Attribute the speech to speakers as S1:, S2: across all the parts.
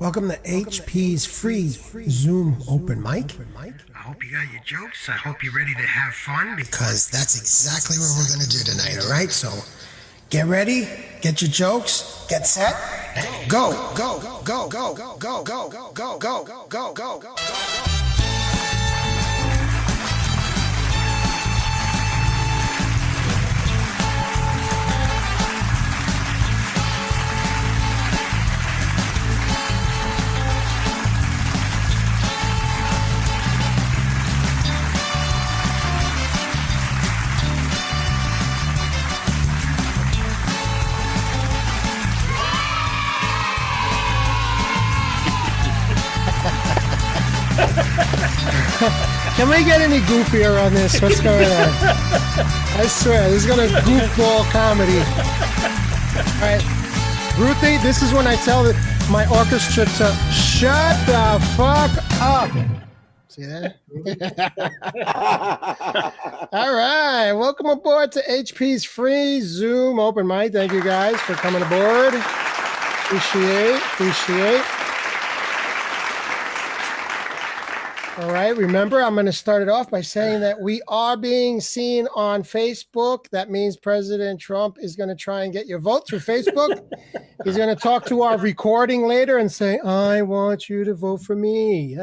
S1: Welcome to HP's free Zoom open mic.
S2: I hope you got your jokes. I hope you're ready to have fun because that's exactly what we're going to do tonight, all right? So get ready, get your jokes, get set, and go, go, go, go, go, go, go, go, go, go, go, go, go, go.
S1: Can we get any goofier on this? What's going on? I swear, this is going to goofball comedy. All right. Ruthie, this is when I tell my orchestra to shut the fuck up. See that? All right. Welcome aboard to HP's free Zoom open mic. Thank you guys for coming aboard. Appreciate. All right, remember, I'm going to start it off by saying that we are being seen on Facebook. That means President Trump is going to try and get your vote through Facebook. He's going to talk to our recording later and say, I want you to vote for me.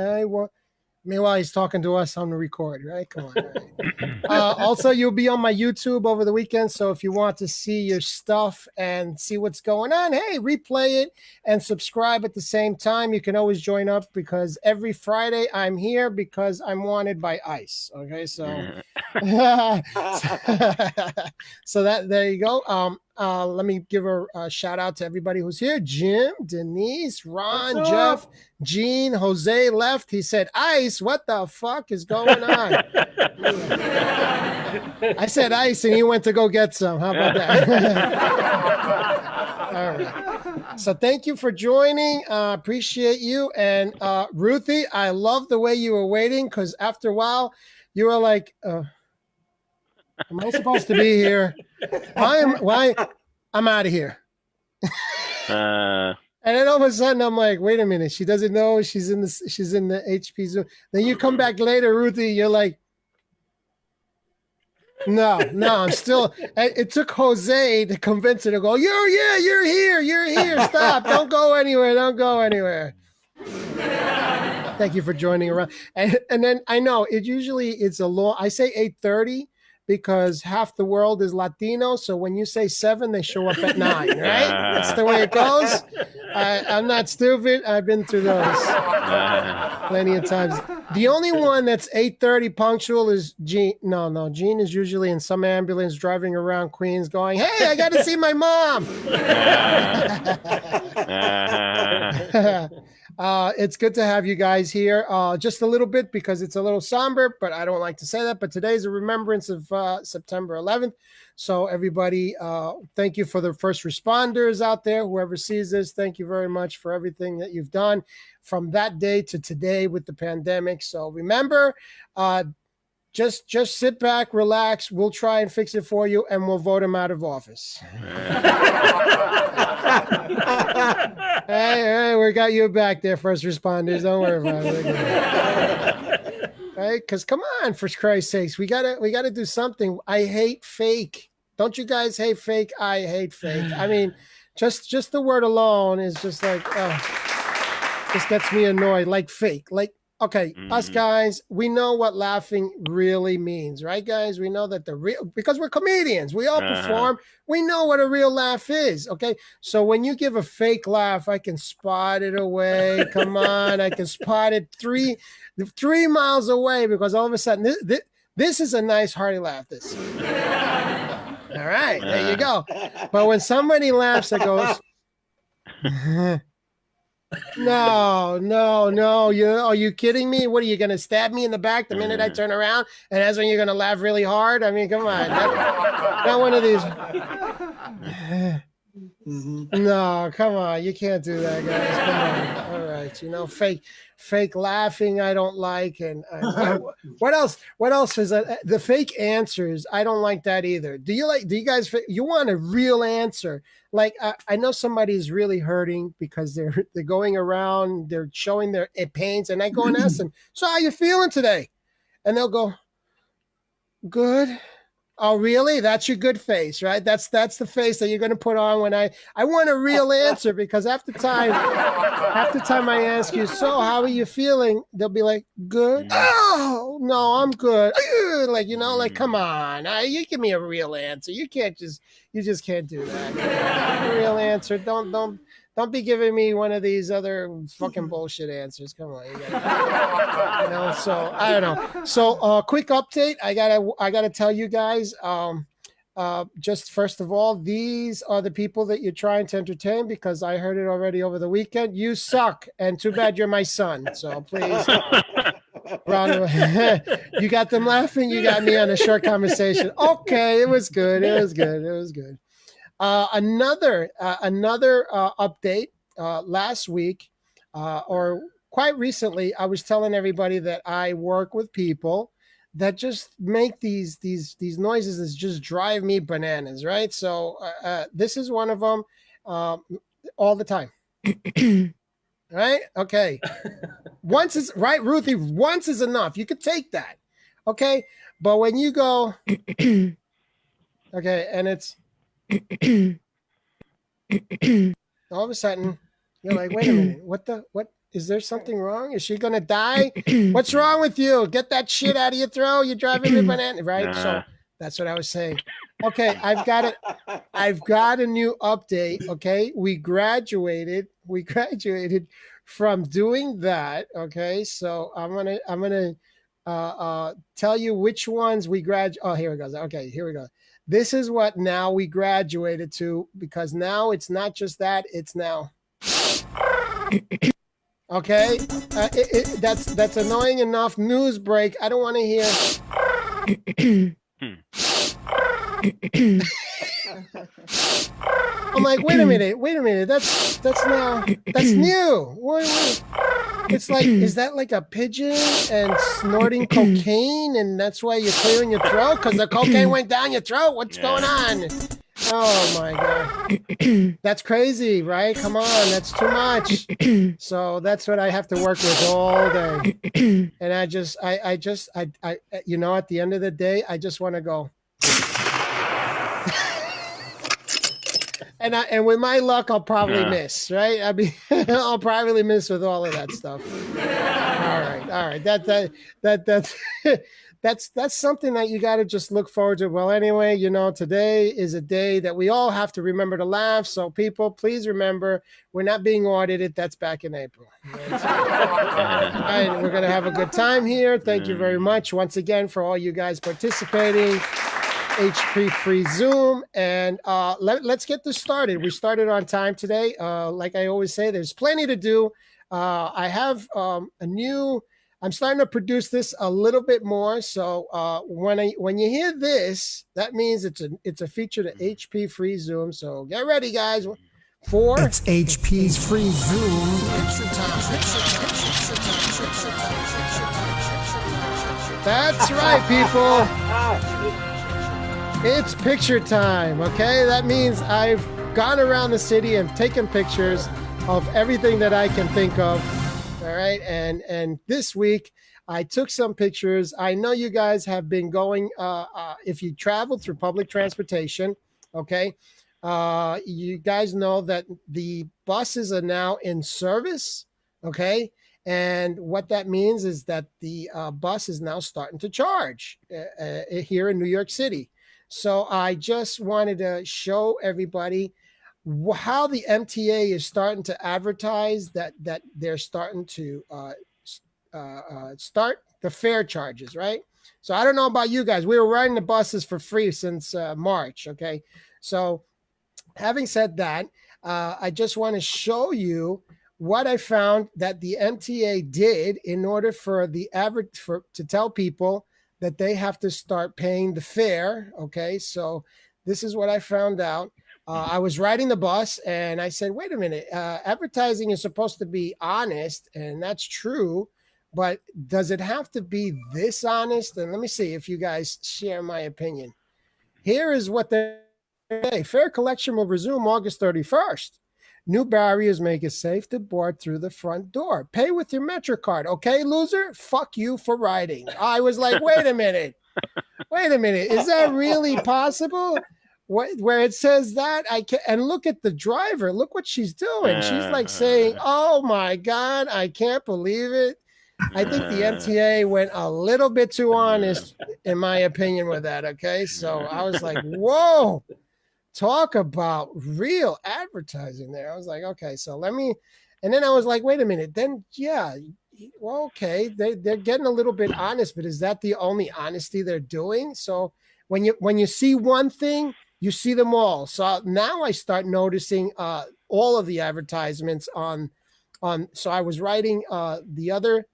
S1: Meanwhile, he's talking to us on the record, right? Come on. Right? Also, you'll be on my YouTube over the weekend. So if you want to see your stuff and see what's going on, hey, replay it and subscribe at the same time. You can always join up because every Friday I'm here because I'm wanted by ICE. Okay, so so that there you go. Let me give a shout out to everybody who's here. Jim, Denise, Ron, Jeff, Gene, Jose left. He said, Ice, what the fuck is going on? I said ice and he went to go get some. How about that? All right. So thank you for joining. Appreciate you. And Ruthie, I love the way you were waiting because after a while you were like, am I supposed to be here? Why? I'm out of here. And then all of a sudden I'm like, wait a minute. She doesn't know she's in the HP Zoom. Then you come back later, Ruthie. You're like, no, I'm still. It took Jose to convince her to go. You're here. Stop! Don't go anywhere. Thank you for joining around. And then I know it's a long. I say 8:30 because half the world is Latino. So when you say 7, they show up at 9. Right? That's the way it goes. I'm not stupid. I've been through those plenty of times. The only one that's 8:30 punctual is Gene. No. Gene is usually in some ambulance driving around Queens going, hey, I got to see my mom. It's good to have you guys here. Just a little bit because it's a little somber, but I don't like to say that. But today's a remembrance of September 11th. So everybody, thank you for the first responders out there. Whoever sees this, thank you very much for everything that you've done from that day to today with the pandemic. So remember, just sit back, relax. We'll try and fix it for you, and we'll vote him out of office. Hey, we got you back there, first responders. Don't worry about it. Right? Because come on, for Christ's sakes, we gotta do something. I hate fake. Don't you guys hate fake? I hate fake. I mean, just the word alone is just like, just gets me annoyed. Like fake, like. Okay, us guys, we know what laughing really means, right, guys? We know that because we're comedians, we all perform. We know what a real laugh is, okay? So when you give a fake laugh, I can spot it away. Come on, I can spot it 3 miles away because all of a sudden, this is a nice hearty laugh. This. All right, there you go. But when somebody laughs, that goes. No. Are you kidding me? What are you going to stab me in the back the minute I turn around? And that's when you're going to laugh really hard? I mean, come on. Not one of these. No, come on. You can't do that, guys. Come on. All right. You know, fake laughing I don't like. And what else? What else is that? The fake answers. I don't like that either. Do you guys, you want a real answer? Like, I know somebody's really hurting because they're going around, they're showing their pains. And I go and ask them, so how you feeling today? And they'll go, good. Oh, really? That's your good face, right? That's the face that you're going to put on when I want a real answer, because half the time I ask you, so how are you feeling? They'll be like, good. Oh, no, I'm good. Like, you know, like, come on. You give me a real answer. You just can't do that. A real answer. Don't be giving me one of these other fucking bullshit answers. Come on, you know. So I don't know. So quick update. I gotta tell you guys. Just first of all, these are the people that you're trying to entertain, because I heard it already over the weekend. You suck, and too bad you're my son. So please, round of you got them laughing. You got me on a short conversation. Okay, it was good. It was good. It was good. Another update. Last week, or quite recently, I was telling everybody that I work with people that just make these noises that just drive me bananas. Right. So this is one of them. All the time. Right. Okay. Once is right, Ruthie. Once is enough. You could take that. Okay. But when you go, okay, and it's all of a sudden, you're like, wait a minute, what? Is there something wrong? Is she going to die? What's wrong with you? Get that shit out of your throat. You're driving me bananas, right? So that's what I was saying. Okay, I've got a new update. Okay, we graduated from doing that. Okay, so I'm gonna tell you which ones we Oh, here it goes. Okay, here we go. This is what now we graduated to, because now it's not just that, it's now. Okay, that's annoying enough. News break. I don't want to hear. I'm like, wait a minute. That's new. Wait. It's like, is that like a pigeon and snorting cocaine, and that's why you're clearing your throat because the cocaine went down your throat? What's going on? Oh my God, that's crazy, right? Come on, that's too much. So that's what I have to work with all day, and I you know, at the end of the day, I just want to go. And with my luck, I'll probably miss, right? I mean, I'll probably miss with all of that stuff. All right. That's something that you got to just look forward to. Well, anyway, you know, today is a day that we all have to remember to laugh. So people, please remember, we're not being audited. That's back in April. Right? So, all right, we're going to have a good time here. Thank you very much once again for all you guys participating. HP free Zoom, and let's get this started. We started on time today. Like I always say, there's plenty to do. I have I'm starting to produce this a little bit more. So when you hear this, that means it's a feature to HP free Zoom. So get ready, guys.
S2: It's HP's free Zoom. Picture time.
S1: That's right, people. It's picture time, okay? That means I've gone around the city and taken pictures of everything that I can think of, all right? And this week, I took some pictures. I know you guys have been going, if you travel through public transportation, okay? You guys know that the buses are now in service, okay? And what that means is that the bus is now starting to charge here in New York City. So I just wanted to show everybody how the MTA is starting to advertise that they're starting to start the fare charges, right? So I don't know about you guys. We were riding the buses for free since March, okay? So having said that, I just want to show you what I found that the MTA did in order for the average to tell people that they have to start paying the fare. Okay, so this is what I found out. I was riding the bus and I said, wait a minute, advertising is supposed to be honest, and that's true, but does it have to be this honest? And let me see if you guys share my opinion. Here is what they say. Fair collection will resume August 31st. New barriers make it safe to board through the front door. Pay with your MetroCard. Okay, loser? Fuck you for riding. I was like, wait a minute. Wait a minute. Is that really possible? Where it says that I can, and look at the driver. Look what she's doing. She's like saying, "Oh my God, I can't believe it." I think the MTA went a little bit too honest, in my opinion, with that. Okay, so I was like, "Whoa, talk about real advertising there." I was like, "Okay, so let me," and then I was like, "Wait a minute." Then yeah, well, okay, they're getting a little bit honest, but is that the only honesty they're doing? So when you see one thing, you see them all. So now I start noticing all of the advertisements on. So I was writing the other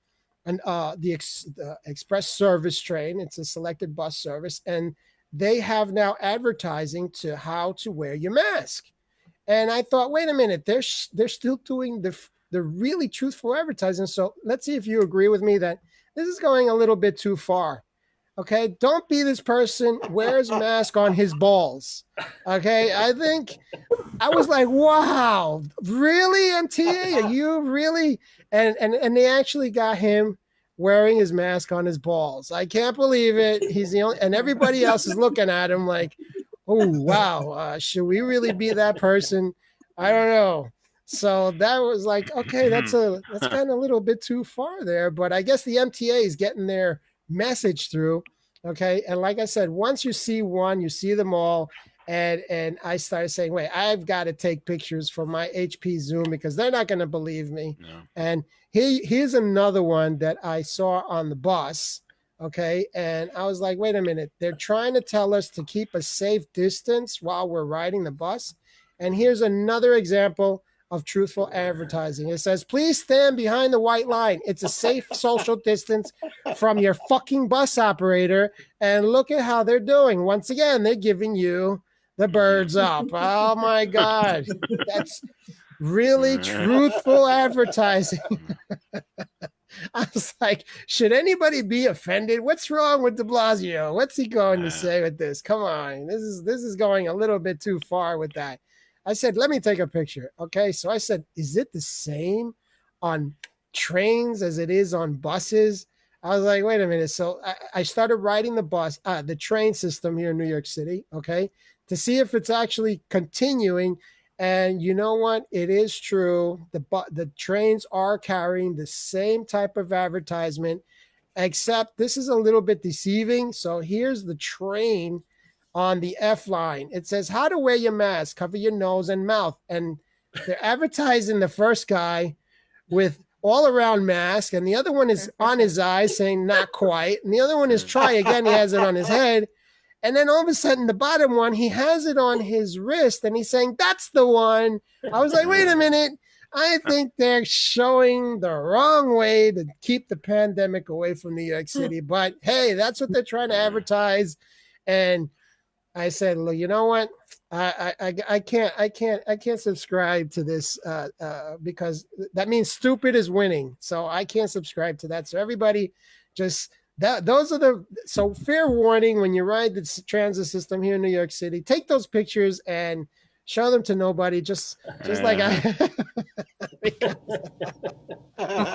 S1: and the express service train. It's a selected bus service, and they have now advertising to how to wear your mask. And I thought, wait a minute, they're still doing the really truthful advertising. So let's see if you agree with me that this is going a little bit too far. Okay, don't be this person wears a mask on his balls. Okay, I think I was like, wow, really, MTA? Are you really? And they actually got him wearing his mask on his balls. I can't believe it. He's the only, and everybody else is looking at him like, oh wow, should we really be that person? I don't know. So that was like, okay, that's kind of a little bit too far there. But I guess the MTA is getting their message through. Okay. And like I said, once you see one, you see them all. And I started saying, wait, I've got to take pictures for my HP Zoom because they're not going to believe me. No. And here's another one that I saw on the bus. Okay. And I was like, wait a minute. They're trying to tell us to keep a safe distance while we're riding the bus. And here's another example of truthful advertising. It says, please stand behind the white line. It's a safe social distance from your fucking bus operator. And look at how they're doing. Once again, they're giving you the birds up. Oh my God. That's really truthful advertising. I was like, should anybody be offended? What's wrong with de Blasio? What's he going to say with this? Come on. This is going a little bit too far with that. I said, let me take a picture. Okay. So I said, is it the same on trains as it is on buses? I was like, wait a minute. So I started riding the train system here in New York City. Okay. To see if it's actually continuing. And you know what? It is true. The trains are carrying the same type of advertisement, except this is a little bit deceiving. So here's the train on the F line. It says how to wear your mask, cover your nose and mouth. And they're advertising the first guy with all around mask. And the other one is on his eyes saying not quite. And the other one is try again. He has it on his head. And then all of a sudden, the bottom one, he has it on his wrist and he's saying, that's the one. I was like, wait a minute. I think they're showing the wrong way to keep the pandemic away from New York City. But hey, that's what they're trying to advertise. And I said, well, you know what? I can't subscribe to this because that means stupid is winning. So I can't subscribe to that. So everybody just... So fair warning, when you ride the transit system here in New York City, take those pictures and show them to nobody, just like I,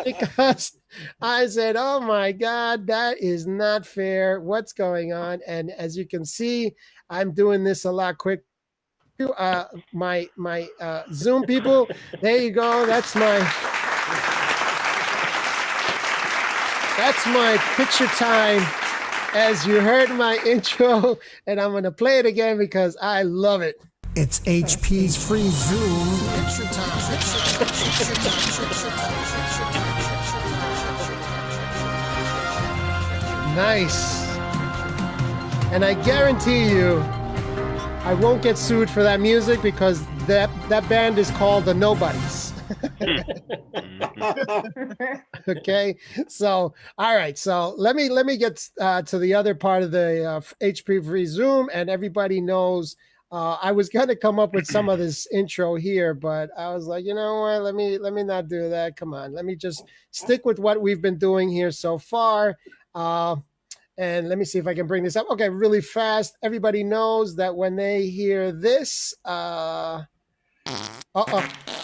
S1: because I said, oh my God, that is not fair. What's going on? And as you can see, I'm doing this a lot quicker. My Zoom people, there you go. That's my picture time, as you heard my intro, and I'm going to play it again because I love it.
S2: It's HP's free Zoom picture time.
S1: Nice. And I guarantee you, I won't get sued for that music because that band is called The Nobodies. Okay, so all right, so let me get to the other part of the HP free Zoom, and everybody knows I was going to come up with some of this intro here, but I was like, you know what? Let me not do that. Come on. Let me just stick with what we've been doing here so far. And let me see if I can bring this up. Okay, really fast. Everybody knows that when they hear this,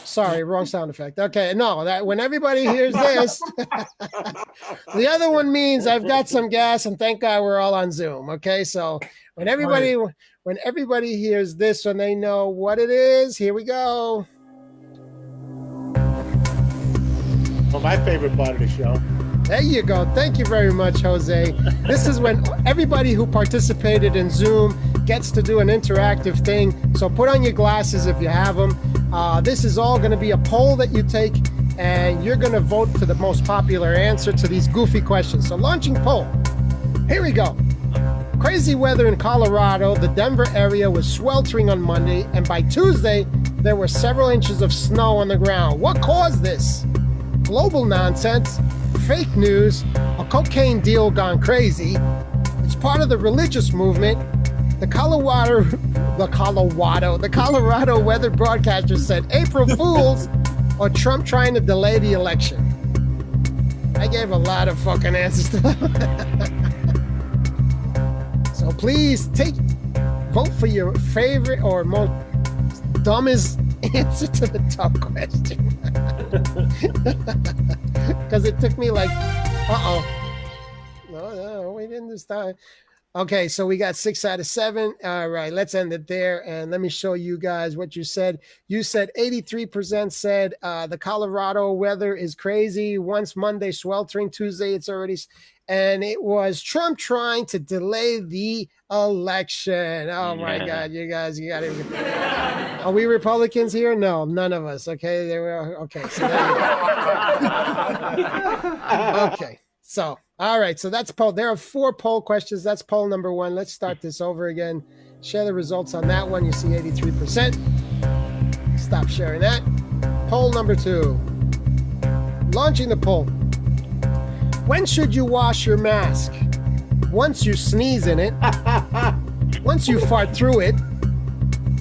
S1: sorry, wrong sound effect. Okay, no, that when everybody hears this, the other one means I've got some gas, and thank God we're all on Zoom. Okay, so when everybody hears this, when they know what it is, here we go.
S3: Well, my favorite part of the show.
S1: There you go. Thank you very much, Jose. This is when everybody who participated in Zoom gets to do an interactive thing. So put on your glasses if you have them. This is all going to be a poll that you take, and you're going to vote for the most popular answer to these goofy questions. So launching poll. Here we go. Crazy weather in Colorado. The Denver area was sweltering on Monday, and by Tuesday, there were several inches of snow on the ground. What caused this? Global nonsense, fake news, a cocaine deal gone crazy. It's part of the religious movement. The Colorado weather broadcaster said April Fools or Trump trying to delay the election. I gave a lot of fucking answers to that. So please vote for your favorite or most dumbest answer to the tough question. Because it took me like, no, we didn't this time. Okay, so we got 6 out of 7. All right, let's end it there. And let me show you guys what you said. You said 83% said the Colorado weather is crazy. Once Monday sweltering, Tuesday it's already... And it was Trump trying to delay the election. Oh, my God, you guys, you got it. Are we Republicans here? No, none of us. Okay, they were okay. So okay, so all right, so that's poll. There are 4 poll questions. That's poll number 1. Let's start this over again. Share the results on that one. You see 83%. Stop sharing that. Poll number 2. Launching the poll. When should you wash your mask? Once you sneeze in it, once you fart through it,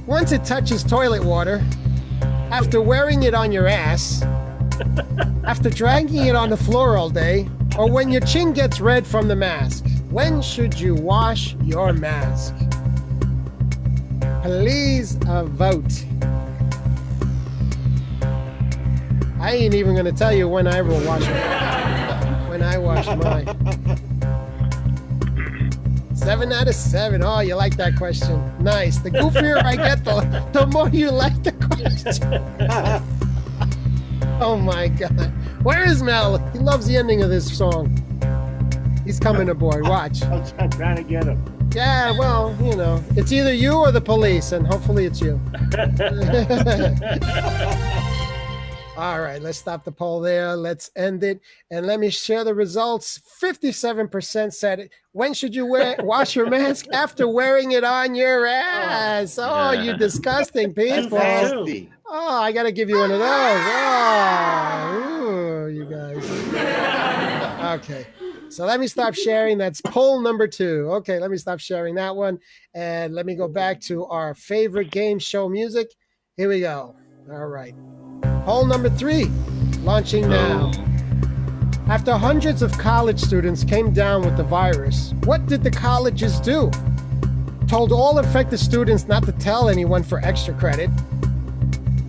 S1: once it touches toilet water, after wearing it on your ass, after dragging it on the floor all day, or when your chin gets red from the mask. When should you wash your mask? Please vote. I ain't even going to tell you when I will wash when I wash mine. 7 out of 7. Oh, you like that question. Nice. The goofier I get, the more you like the question. Oh, my God. Where is Mel? He loves the ending of this song. He's coming aboard. Watch.
S3: I'm trying to get him.
S1: Yeah, well, you know, it's either you or the police, and hopefully it's you. All right, let's stop the poll there. Let's end it. And let me share the results. 57% said, when should you wash your mask? After wearing it on your ass. Oh, you disgusting people. Oh, I got to give you one of those. Oh, ooh, you guys. Okay, so let me stop sharing. That's poll number 2. Okay, let me stop sharing that one. And let me go back to our favorite game show music. Here we go. All right. Poll number 3, launching now. After hundreds of college students came down with the virus, what did the colleges do? Told all infected students not to tell anyone for extra credit.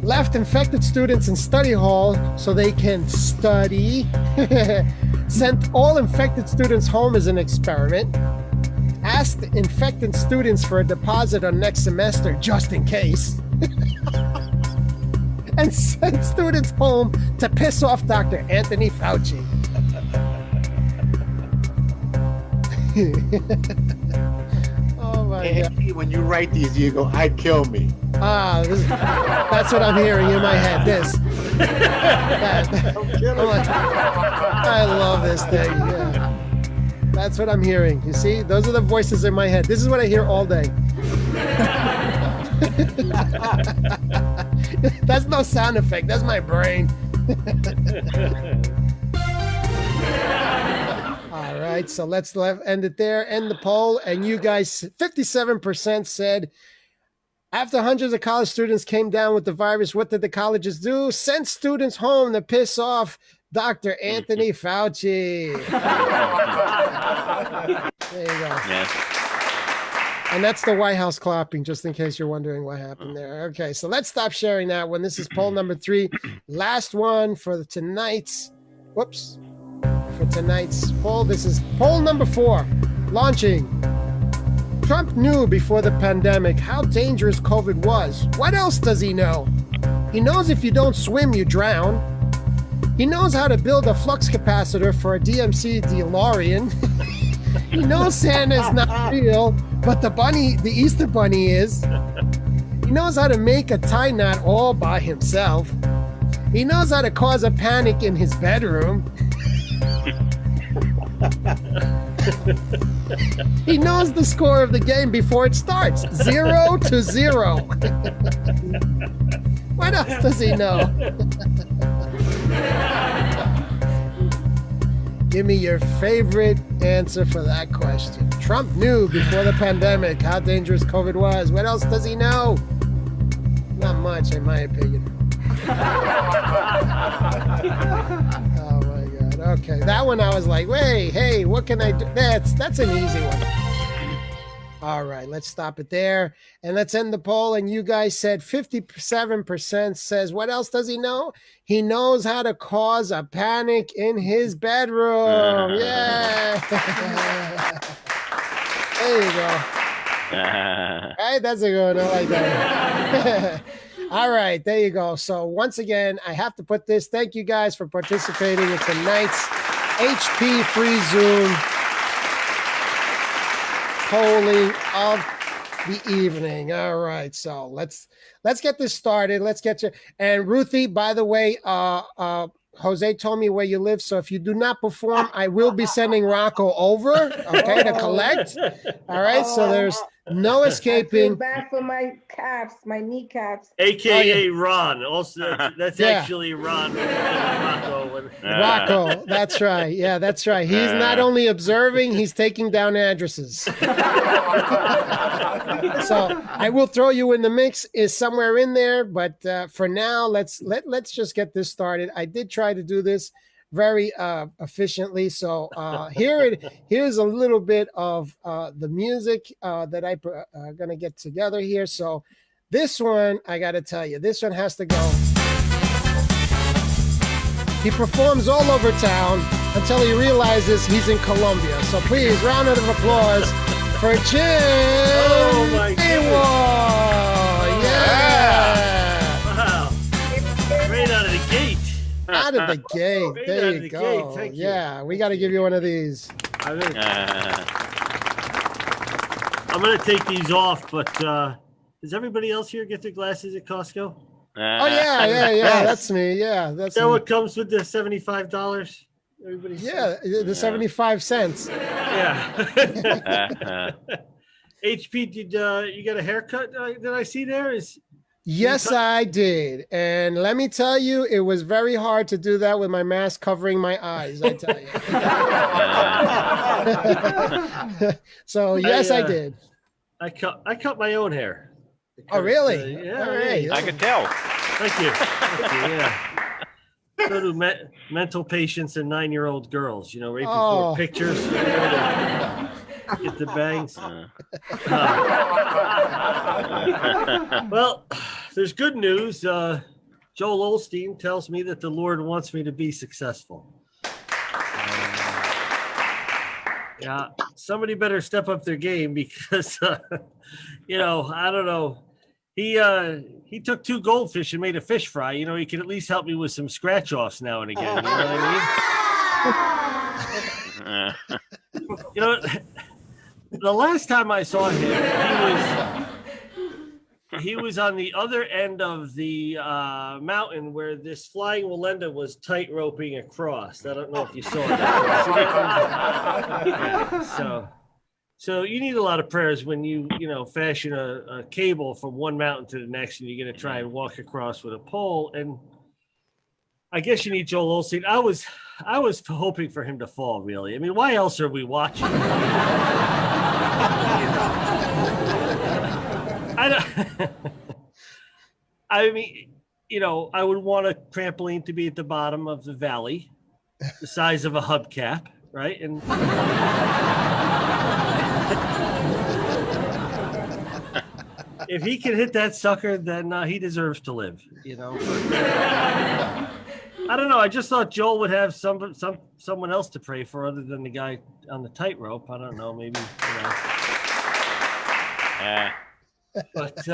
S1: Left infected students in study hall so they can study. Sent all infected students home as an experiment. Asked infected students for a deposit on next semester just in case. And sent students home to piss off Dr. Anthony Fauci. Oh my God.
S3: When you write these, you go, I'd kill me.
S1: That's what I'm hearing in my head. I love this thing. Yeah. That's what I'm hearing. You see, those are the voices in my head. This is what I hear all day. That's no sound effect. That's my brain. All right, so let's end it there. End the poll. And you guys, 57% said After hundreds of college students came down with the virus, what did the colleges do? Sent students home to piss off Dr. Anthony Fauci. There you go.
S4: Yes.
S1: And that's the White House clapping, just in case you're wondering what happened there. Okay, so let's stop sharing that one. This is poll number 3. Last one for tonight's, for tonight's poll. This is poll number 4, launching. Trump knew before the pandemic how dangerous COVID was. What else does he know? He knows if you don't swim, you drown. He knows how to build a flux capacitor for a DMC DeLorean. He knows Santa's not real, but the Easter Bunny is. He knows how to make a tie knot all by himself. He knows how to cause a panic in his bedroom. He knows the score of the game before it starts, 0-0. What else does he know? Give me your favorite answer for that question. Trump knew before the pandemic how dangerous COVID was. What else does he know? Not much, in my opinion. Oh my God. Okay, that one I was like, wait, hey, what can I do? That's an easy one. All right, let's stop it there. And let's end the poll. And you guys said 57% says, what else does he know? He knows how to cause a panic in his bedroom. Yeah. There you go. Hey, that's a good one. I like that. All right, there you go. So once again, I have to put this. Thank you guys for participating in tonight's HP Free Zoom polling of the evening. All right, so let's get this started. Let's get you. And Ruthie, by the way, Jose told me where you live, so if you do not perform, I will be sending Rocco over, okay, to collect. All right, so there's no escaping.
S5: Back for my calves, my kneecaps.
S6: AKA Ron. Also, that's actually Ron.
S1: Rocco, that's right. Yeah, that's right. He's not only observing, he's taking down addresses. So I will throw you in the mix, is somewhere in there, but for now, let's just get this started. I did try to do this very efficiently. So here's a little bit of the music that I'm gonna get together here. So this one, I gotta tell you, this one has to go. He performs all over town until he realizes he's in Colombia. So please, round of applause for Jim.
S6: Oh my God.
S1: Yeah.
S6: Wow. Right out of the gate.
S1: Out of the gate.
S6: Right
S1: There
S6: out of
S1: you
S6: the
S1: go.
S6: gate. Thank you.
S1: Yeah, we got to give you one of these.
S6: I'm gonna take these off, but does everybody else here get their glasses at Costco?
S1: Oh yeah. That's me. Yeah, that's
S6: Is that
S1: me.
S6: what comes with the $75? Everybody.
S1: Yeah, the 75 cents.
S6: Yeah. HP, did you get a haircut? Did I see there?
S1: Yes, I did. And let me tell you, it was very hard to do that with my mask covering my eyes, I tell you. So, yes, I did.
S6: I cut my own hair.
S1: Oh, really?
S6: Yeah.
S1: All right.
S4: I could tell.
S6: Thank you. Yeah. So do mental patients and 9-year-old girls, right before pictures. Get the bangs. Well, there's good news. Joel Osteen tells me that the Lord wants me to be successful. Yeah, somebody better step up their game because, I don't know. He took 2 goldfish and made a fish fry. He can at least help me with some scratch offs now and again. You know what I mean? The last time I saw him, he was on the other end of the mountain where this flying Walenda was tight roping across. I don't know if you saw that. Yeah, so you need a lot of prayers when you fashion a cable from one mountain to the next, and you're going to try and walk across with a pole. And I guess you need Joel Osteen. I was hoping for him to fall, really. I mean, why else are we watching? I don't. I mean, I would want a trampoline to be at the bottom of the valley, the size of a hubcap, right? And if he can hit that sucker, then he deserves to live. But, I don't know. I just thought Joel would have someone else to pray for other than the guy on the tightrope. I don't know. Maybe.
S4: Yeah.
S6: But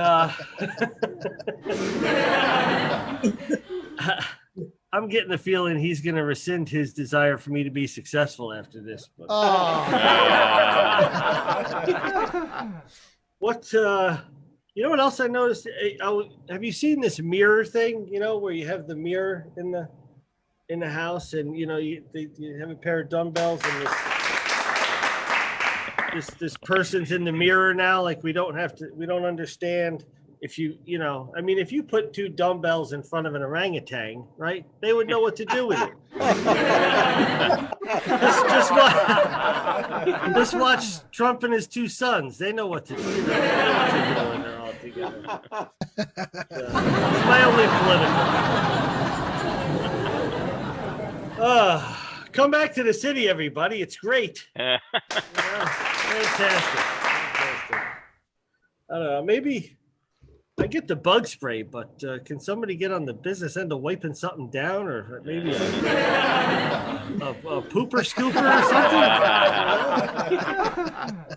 S6: I'm getting the feeling he's going to rescind his desire for me to be successful after this. But, what what else I noticed? Have you seen this mirror thing? Where you have the mirror in the house, and you have a pair of dumbbells, and this person's in the mirror now. Like we don't understand if if you put two dumbbells in front of an orangutan, right? They would know what to do with it. just watch Trump and his two sons. They know what to do. They know what to do when they're all together. It's my only political. Come back to the city, everybody. It's great. Fantastic. I don't know. Maybe I get the bug spray, but can somebody get on the business end of wiping something down, or maybe a pooper scooper or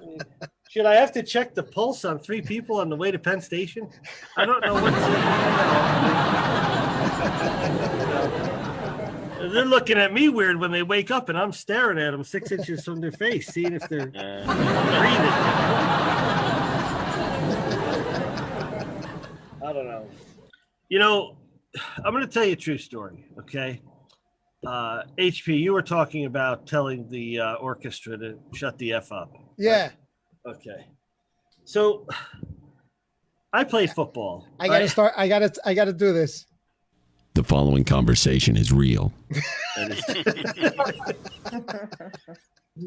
S6: something? Should I have to check the pulse on 3 people on the way to Penn Station? I don't know what's They're looking at me weird when they wake up, and I'm staring at them 6 inches from their face, seeing if they're breathing. I don't know. I'm going to tell you a true story, okay? HP, you were talking about telling the orchestra to shut the F up.
S1: Yeah.
S6: Right? Okay. So I play football.
S1: I gotta do this.
S7: The following conversation is real.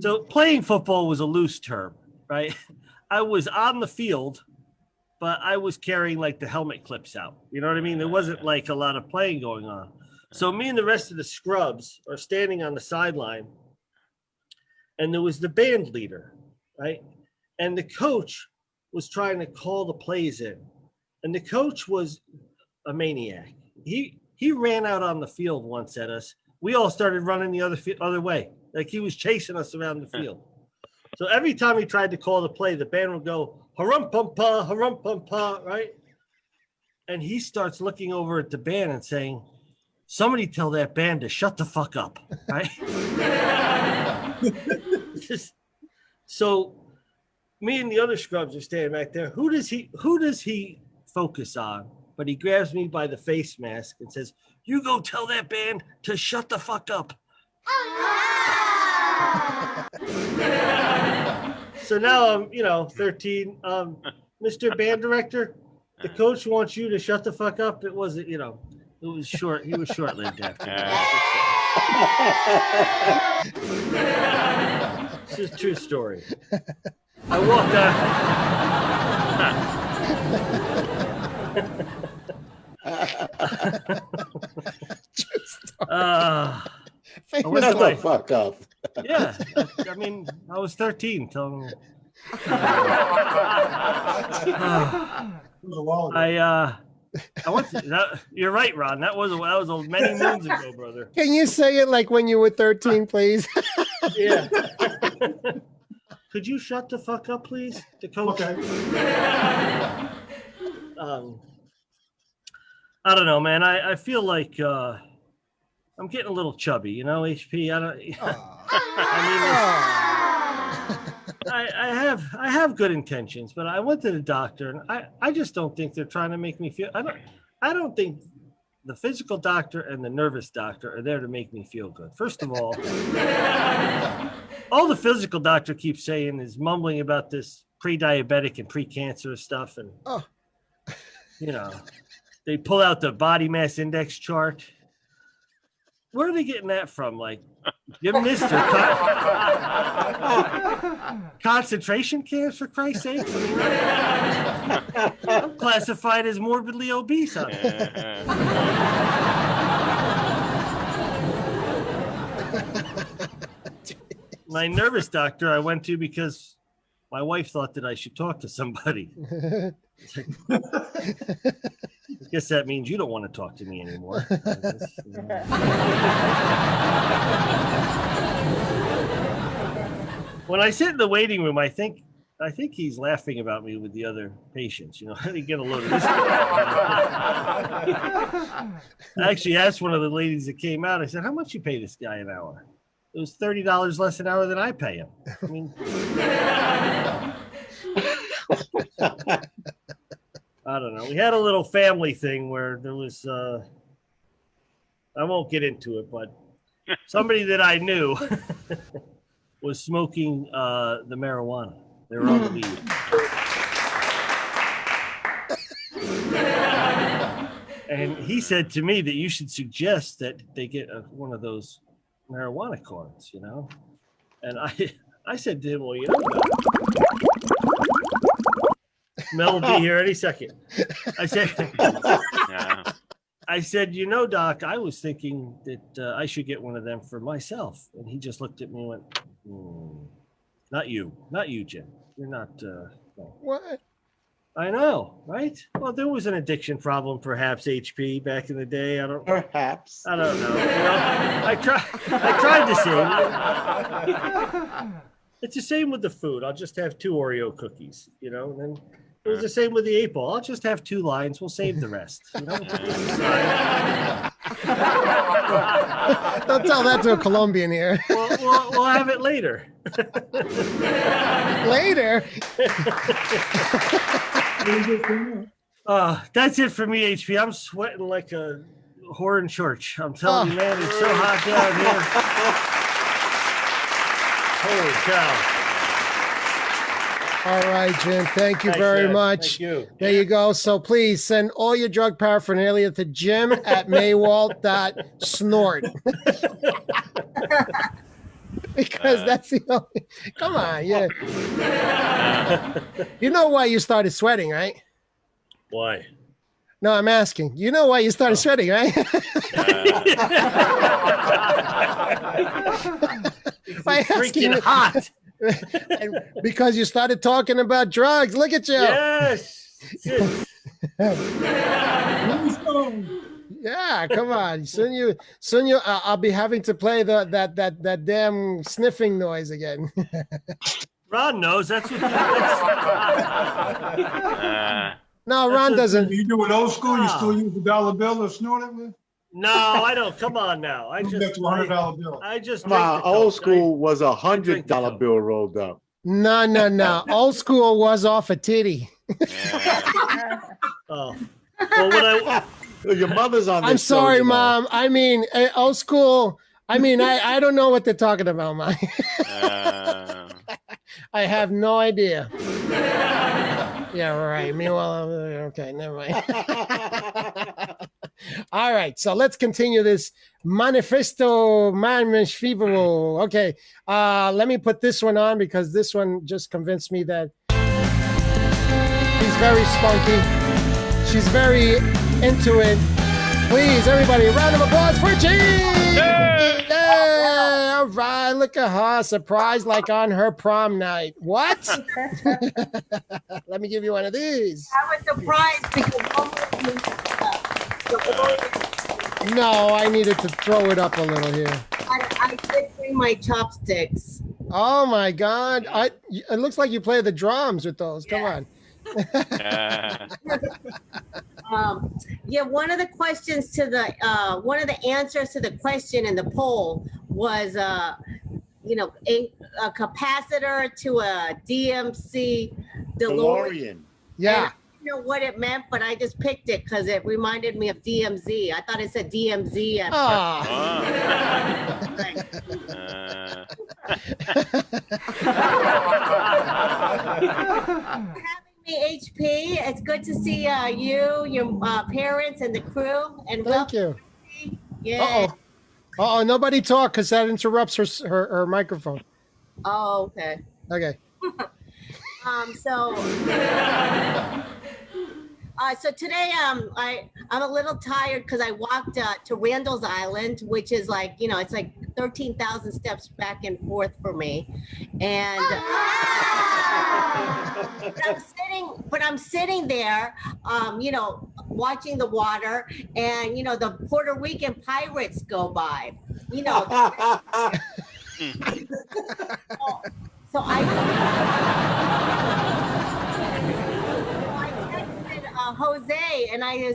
S6: So playing football was a loose term, right? I was on the field, but I was carrying like the helmet clips out. You know what I mean? There wasn't like a lot of playing going on. So me and the rest of the scrubs are standing on the sideline, and there was the band leader, right? And the coach was trying to call the plays in, and the coach was a maniac. He ran out on the field once at us. We all started running the other way. Like he was chasing us around the field. So every time he tried to call the play, the band would go, harum-pum-pa, right? And he starts looking over at the band and saying, somebody tell that band to shut the fuck up, right? So me and the other scrubs are standing back there. Who does he focus on? But he grabs me by the face mask and says, you go tell that band to shut the fuck up. So now I'm, 13. Mr. Band Director, the coach wants you to shut the fuck up. It wasn't, it was short. He was short-lived after that. This is a true story. I walked
S3: Shut the fuck up.
S6: Yeah, I mean, I was 13. Telling me. I went to, you're right, Ron. That was many moons ago, brother.
S1: Can you say it like when you were 13, please?
S6: Yeah. Could you shut the fuck up, please? The coach. Okay. I don't know, man. I feel like I'm getting a little chubby, HP. I have good intentions, but I went to the doctor, and I just don't think they're trying to make me feel. I don't think the physical doctor and the nervous doctor are there to make me feel good. First of all the physical doctor keeps saying is mumbling about this pre-diabetic and pre-cancerous stuff, and they pull out the body mass index chart. Where are they getting that from? Like, gymnast or concentration camps, for Christ's sake? I mean, I'm classified as morbidly obese. My nervous doctor I went to because my wife thought that I should talk to somebody. I guess that means you don't want to talk to me anymore. When I sit in the waiting room, I think he's laughing about me with the other patients. You know, how do you get a load of this guy? I actually asked one of the ladies that came out, I said, how much you pay this guy an hour? It was $30 less an hour than I pay him. I mean, I don't know. We had a little family thing where there was, I won't get into it, but somebody that I knew was smoking the marijuana. They were on the weed. And he said to me that you should suggest that they get one of those marijuana cards, you know? And I said to him, well, you know, Mel will be here any second. I said, you know, Doc, I was thinking that I should get one of them for myself. And he just looked at me and went, not you, Jim. You're not. No.
S1: What?
S6: I know, right? Well, there was an addiction problem, perhaps, HP, back in the day. I don't know. You know, I tried to say it's the same with the food. I'll just have 2 Oreo cookies, you know, and then it was the same with the 8-ball. I'll just have 2 lines. We'll save the rest. You know?
S1: Don't tell that to a Colombian here.
S6: We'll have it later.
S1: Later?
S6: That's it for me, HP. I'm sweating like a whore in church. I'm telling you, man, it's so hot down here. Holy cow.
S1: All right, Jim. Thank you very much.
S6: Thank you.
S1: There you go. So please send all your drug paraphernalia to jim@maywalt.snort. Because that's the only. Come on, yeah. You know why you started sweating, right?
S6: Why?
S1: No, I'm asking. You know why you started sweating, right? By
S6: Freaking hot.
S1: And because you started talking about drugs. Look at you.
S6: Yes.
S1: Yeah, come on. Soon I'll be having to play that damn sniffing noise again.
S6: Ron knows. That's what.
S1: No, Ron doesn't.
S4: You do it old school. You still use the dollar bill to snort it with?
S6: No, I don't. Come on now. I just
S4: $100 bill.
S6: I just.
S3: Come on, old school was $100 bill rolled up.
S1: No. Old school was off a titty.
S6: Oh. Well,
S3: your mother's on this
S1: I'm sorry,
S3: show,
S1: Mom. I mean, old school. I mean, I don't know what they're talking about, Mom. I have no idea. Yeah, right. Meanwhile, okay, never mind. All right, so let's continue this manifesto manifesto. Okay, let me put this one on because this one just convinced me that he's very spunky. She's very into it. Please, everybody, a round of applause for Jean! Yay! All right, look at her, surprised like on her prom night. What? Let me give you one of these.
S8: I was surprised because
S1: No, I needed to throw it up a little here.
S8: I did bring my chopsticks.
S1: Oh my God! It looks like you play the drums with those. Come on.
S8: Yeah, one of the questions to the one of the answers to the question in the poll was a capacitor to a DMC DeLorean.
S1: Yeah.
S8: I didn't know what it meant, but I just picked it because it reminded me of DMZ. I thought it said DMZ. HP, it's good to see you, your parents, and the crew. And
S1: thank you.
S8: Yeah.
S1: Oh, nobody talk because that interrupts her microphone.
S8: Oh, okay.
S1: Okay.
S8: So so today, I'm a little tired because I walked to Randall's Island, which is like, it's like 13,000 steps back and forth for me, and but I'm sitting there, watching the water, and the Puerto Rican pirates go by, so I texted Jose, and I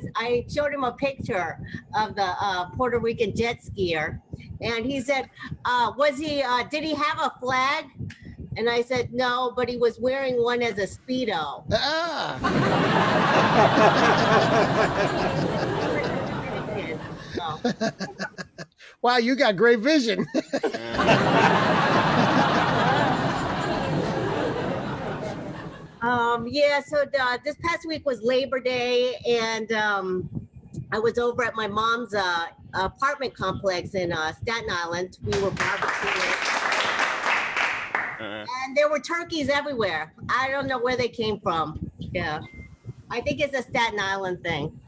S8: showed him a picture of the Puerto Rican jet skier, and he said, did he have a flag? And I said, no, but he was wearing one as a Speedo.
S1: Ah. Wow, you got great vision.
S8: So this past week was Labor Day, and I was over at my mom's apartment complex in Staten Island. We were barbecuing. And there were turkeys everywhere. I don't know where they came from. Yeah. I think it's a Staten Island thing.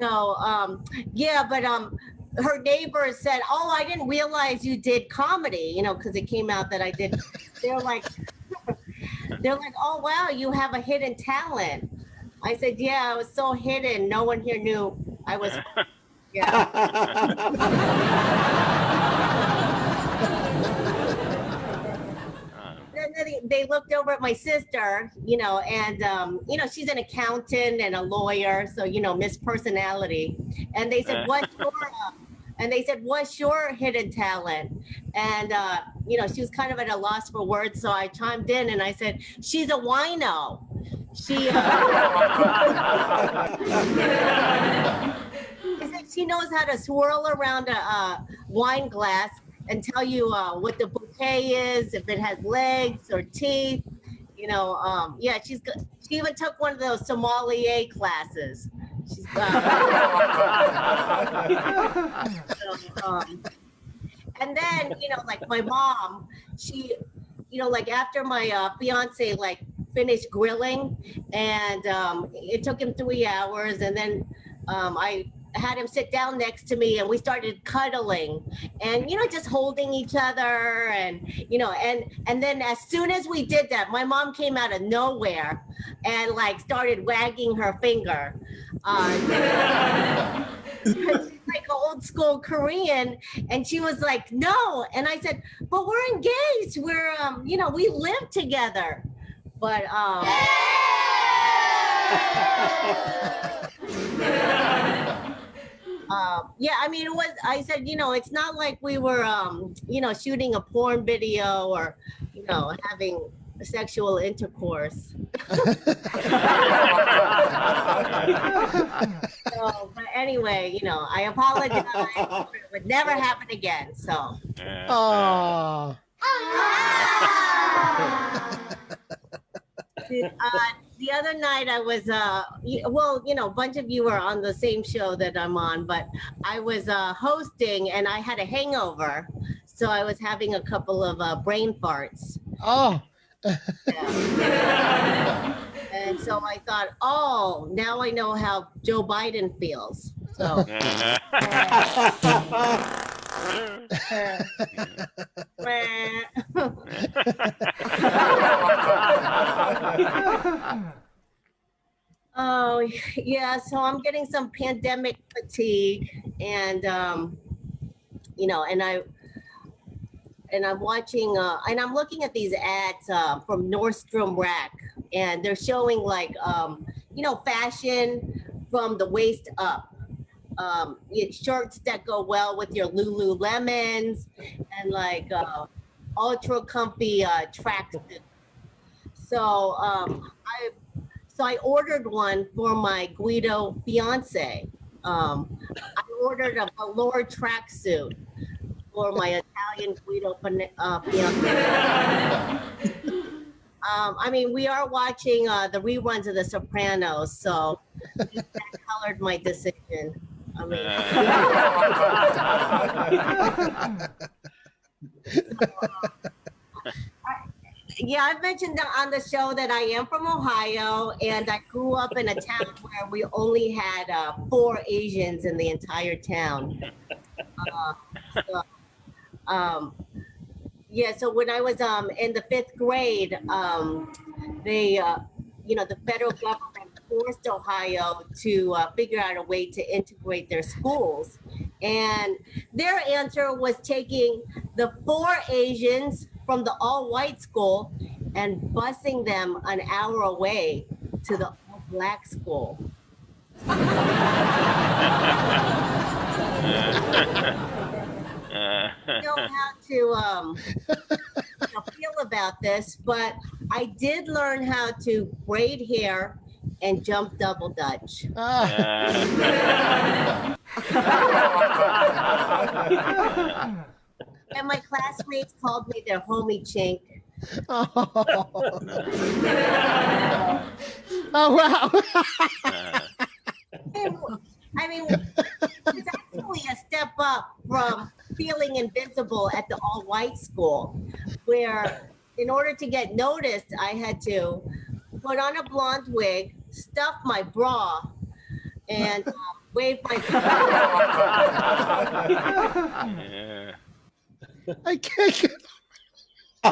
S8: So, but her neighbor said, oh, I didn't realize you did comedy, because it came out that I did. They're like, oh, wow, you have a hidden talent. I said, yeah, I was so hidden. No one here knew I was. Yeah. Then they looked over at my sister, and, she's an accountant and a lawyer. So, Miss Personality. And they said, what's your hidden talent? And, she was kind of at a loss for words. So I chimed in and I said, she's a wino. She, I said she knows how to swirl around a wine glass and tell you what the bouquet is, if it has legs or teeth. She even took one of those sommelier classes. She's and then, like my mom, she, like after my fiance finished grilling, and it took him 3 hours, and then I had him sit down next to me and we started cuddling and, just holding each other, and, and then as soon as we did that, my mom came out of nowhere and started wagging her finger. She's like old school Korean, and she was like, no. And I said, but we're engaged. We're, we live together. But, it was, I said, it's not like we were, shooting a porn video or, having sexual intercourse. But anyway, I apologize. It would never happen again. So.
S1: Oh.
S8: The other night I was, a bunch of you were on the same show that I'm on, but I was hosting and I had a hangover. So I was having a couple of brain farts.
S1: Oh.
S8: Yeah. And so I thought, oh, now I know how Joe Biden feels. So. Oh, yeah. So I'm getting some pandemic fatigue, and, and I'm watching, and I'm looking at these ads from Nordstrom Rack, and they're showing fashion from the waist up. Shirts that go well with your Lululemons and ultra comfy tracksuit. So I ordered one for my Guido fiance. I ordered a velour tracksuit for my Italian Guido fiance. We are watching the reruns of The Sopranos, so that colored my decision. I mean, yeah, I've mentioned on the show that I am from Ohio, and I grew up in a town where we only had 4 Asians in the entire town. So, yeah, so when I was in the 5th grade, they, the federal government forced Ohio to figure out a way to integrate their schools. And their answer was taking the 4 Asians from the all-white school and busing them an hour away to the all-black school. I don't know how to feel about this, but I did learn how to braid hair and jump double dutch. And my classmates called me their homie chink.
S1: Oh wow.
S8: I mean, it's actually a step up from feeling invisible at the all-white school, where in order to get noticed, I had to put on a blonde wig, stuff my bra, and wave my.
S1: I can't get.
S8: A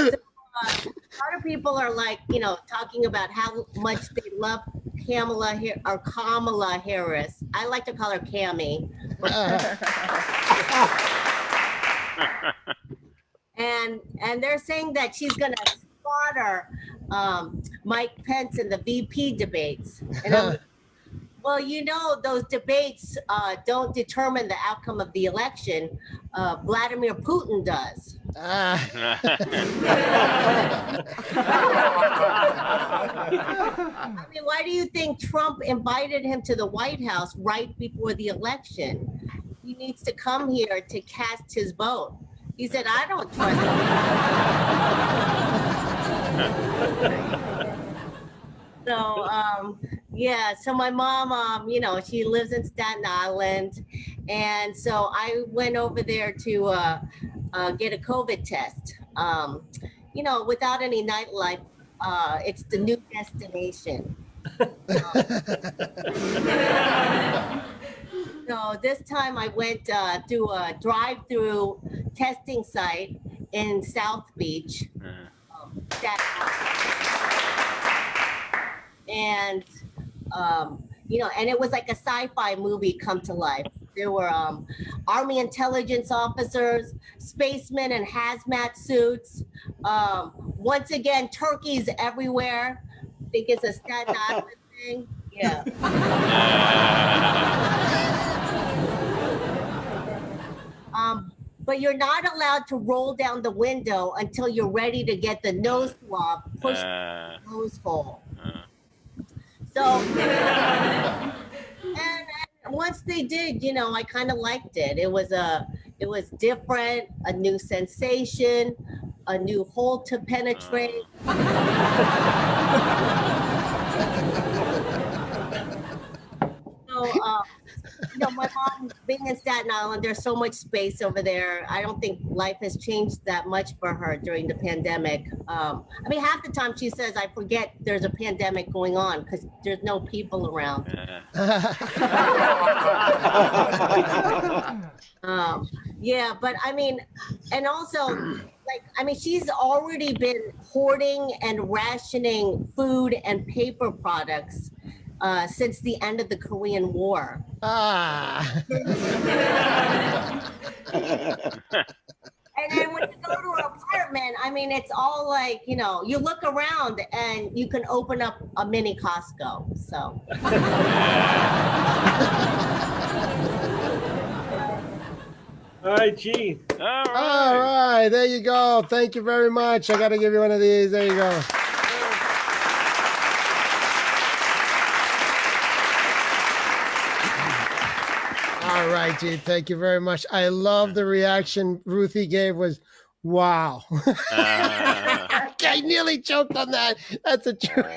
S8: lot of people are like, talking about how much they love Kamala Harris. I like to call her Cammy. And they're saying that she's gonna slaughter Mike Pence in the VP debates. And I'm like, well, those debates don't determine the outcome of the election. Vladimir Putin does. I mean, why do you think Trump invited him to the White House right before the election? He needs to come here to cast his vote. He said, I don't trust him. So, so my mom, she lives in Staten Island. And so I went over there to get a COVID test. Without any nightlife, it's the new destination. So this time I went through a drive-through testing site in South Beach, Staten Island. And, and it was like a sci-fi movie come to life. There were Army intelligence officers, spacemen in hazmat suits. Once again, turkeys everywhere. I think it's a Staten Island thing. Yeah. But you're not allowed to roll down the window until you're ready to get the nose swab pushed in the nose hole. So, and once they did, I kind of liked it. It was different, a new sensation, a new hole to penetrate. So, my mom being in Staten Island, there's so much space over there. I don't think life has changed that much for her during the pandemic. Half the time she says, I forget there's a pandemic going on because there's no people around. But and also, she's already been hoarding and rationing food and paper products since the end of the Korean War. And then when you go to her apartment, it's all like, you look around and you can open up a mini Costco. So.
S6: All right, Gene.
S1: All right. There you go. Thank you very much. I got to give you one of these. There you go. All right, Gene. Thank you very much. I love the reaction Ruthie gave was, wow. I nearly choked on that. That's a joke.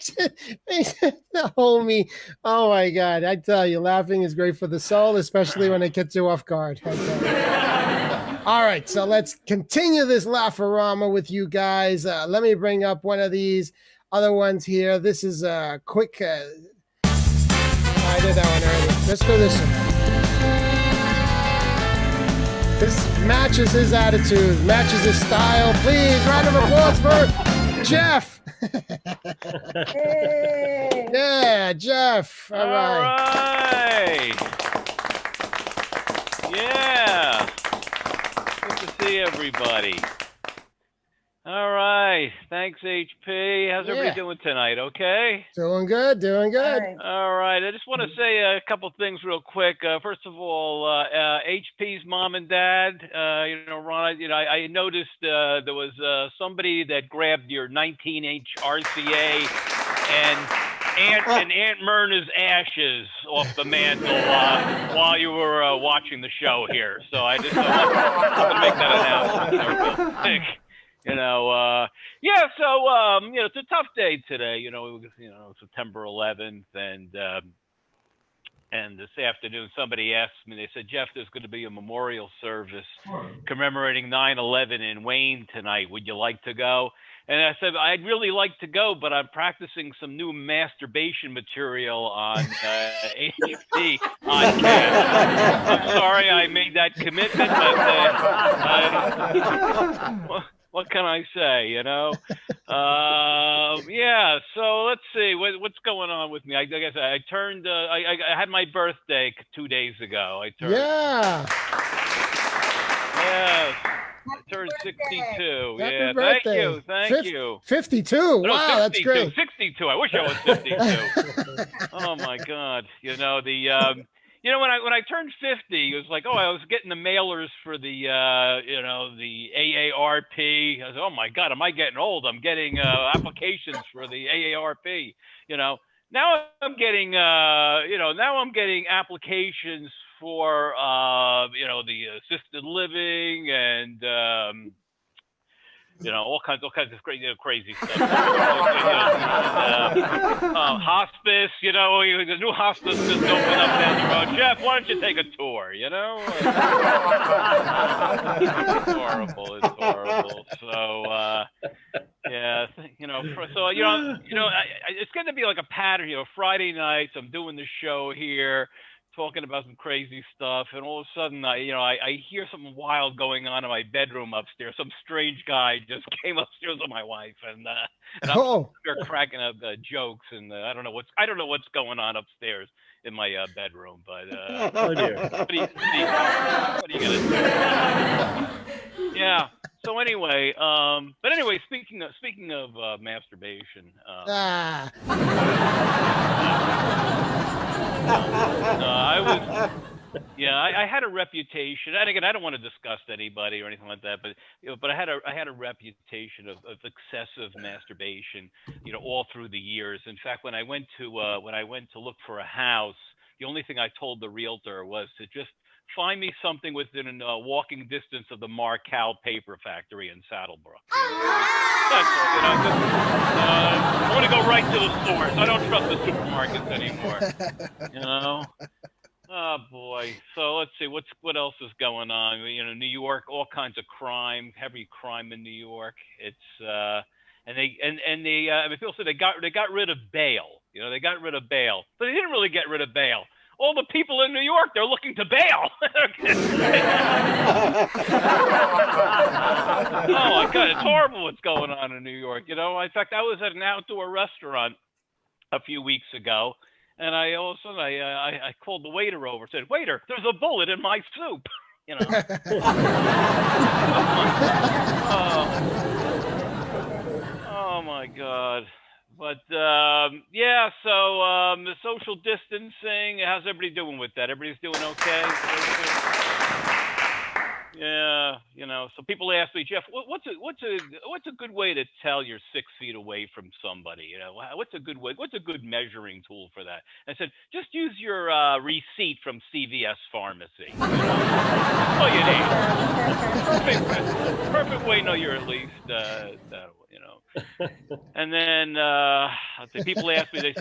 S1: The homie. Oh my God. I tell you, laughing is great for the soul, especially when it gets you off guard. I tell you. All right. So let's continue this laugh-a-rama with you guys. Let me bring up one of these other ones here. This is a quick. I did that one already. Let's do this one. This matches his attitude, matches his style. Please, round of applause for Jeff.
S5: Hey.
S1: Yeah, Jeff. All right.
S9: right. Yeah. Good to see everybody. All right. Thanks, HP. How's everybody doing tonight? Okay?
S1: Doing good, doing good.
S9: All right. I just want to say a couple things real quick. First of all, HP's mom and dad, Ron, I noticed there was somebody that grabbed your 19-inch RCA and Aunt Myrna's ashes off the mantle while you were watching the show here. So I just wanted to make that announcement real quick. It's a tough day today. September 11th, and this afternoon somebody asked me. They said, Jeff, there's going to be a memorial service commemorating 9/11 in Wayne tonight. Would you like to go? And I said, I'd really like to go, but I'm practicing some new masturbation material on HD Oddcast. I'm sorry I made that commitment, but what can I say, so let's see what's going on with me. I guess I turned I had my birthday 2 days ago. I turned I turned 62.
S1: Happy birthday.
S9: Thank you.
S1: 52.
S9: No,
S1: wow,
S9: 62,
S1: that's great.
S9: 62. I wish I was 52. Oh my God. When I turned 50, it was like, I was getting the mailers for the AARP. I was, oh my God, am I getting old? I'm getting applications for the AARP. Now I'm getting applications for the assisted living and all kinds of crazy stuff. Hospice, the new hospice just opened up down the road. Jeff, why don't you take a tour? It's horrible. It's horrible. So, it's going to be like a pattern. Friday nights, I'm doing the show here, talking about some crazy stuff, and all of a sudden, I hear something wild going on in my bedroom upstairs. Some strange guy just came upstairs with my wife, and I'm cracking up jokes, and I don't know what's going on upstairs in my bedroom, but what are you gonna do? Yeah. So anyway, speaking of masturbation. I had a reputation, and again, I don't want to discuss anybody or anything like that, but I had a reputation of excessive masturbation, all through the years. In fact, when I went to look for a house, the only thing I told the realtor was to just find me something within walking distance of the Marcal paper factory in Saddlebrook. That's all, I want to go right to the stores. I don't trust the supermarkets anymore. Oh boy. So let's see what else is going on. New York, all kinds of crime, heavy crime in New York. It's people say they got rid of bail. They got rid of bail, but they didn't really get rid of bail. All the people in New York, they're looking to bail. Oh my God, it's horrible what's going on in New York. In fact, I was at an outdoor restaurant a few weeks ago, and all of a sudden I called the waiter over, said, "Waiter, there's a bullet in my soup." Oh my God. But the social distancing, how's everybody doing with that? Everybody's doing okay? Yeah, so people ask me, Jeff, what's a good way to tell you're 6 feet away from somebody? What's a good measuring tool for that? I said, just use your receipt from CVS Pharmacy. Oh, you need perfect way. No, you're at least And then people ask me, they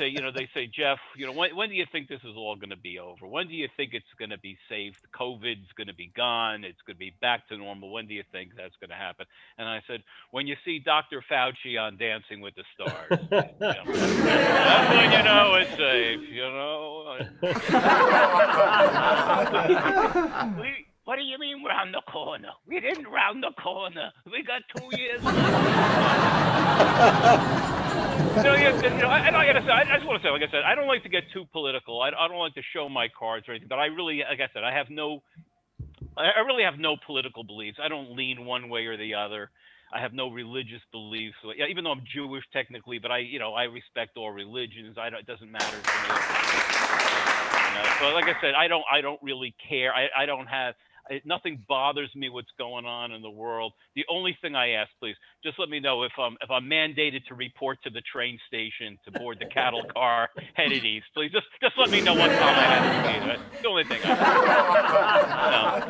S9: say, Jeff, when do you think this is all going to be over? When do you think it's going to be safe? COVID's going to be gone. It's going to be back to normal. When do you think that's going to happen? And I said, when you see Dr. Fauci on Dancing with the Stars, that's when you know it's safe. What do you mean round the corner? We didn't round the corner. We got 2 years left. I just want to say, like I said, I don't like to get too political. I don't like to show my cards or anything. But I really, like I said, I really have no political beliefs. I don't lean one way or the other. I have no religious beliefs. So, even though I'm Jewish technically, but I respect all religions. It doesn't matter to me. So, like I said, I don't really care. I don't have. Nothing bothers me what's going on in the world. The only thing I ask, please, just let me know if I'm mandated to report to the train station to board the cattle car headed east. Please, just let me know what time I have to be there. That's the only thing I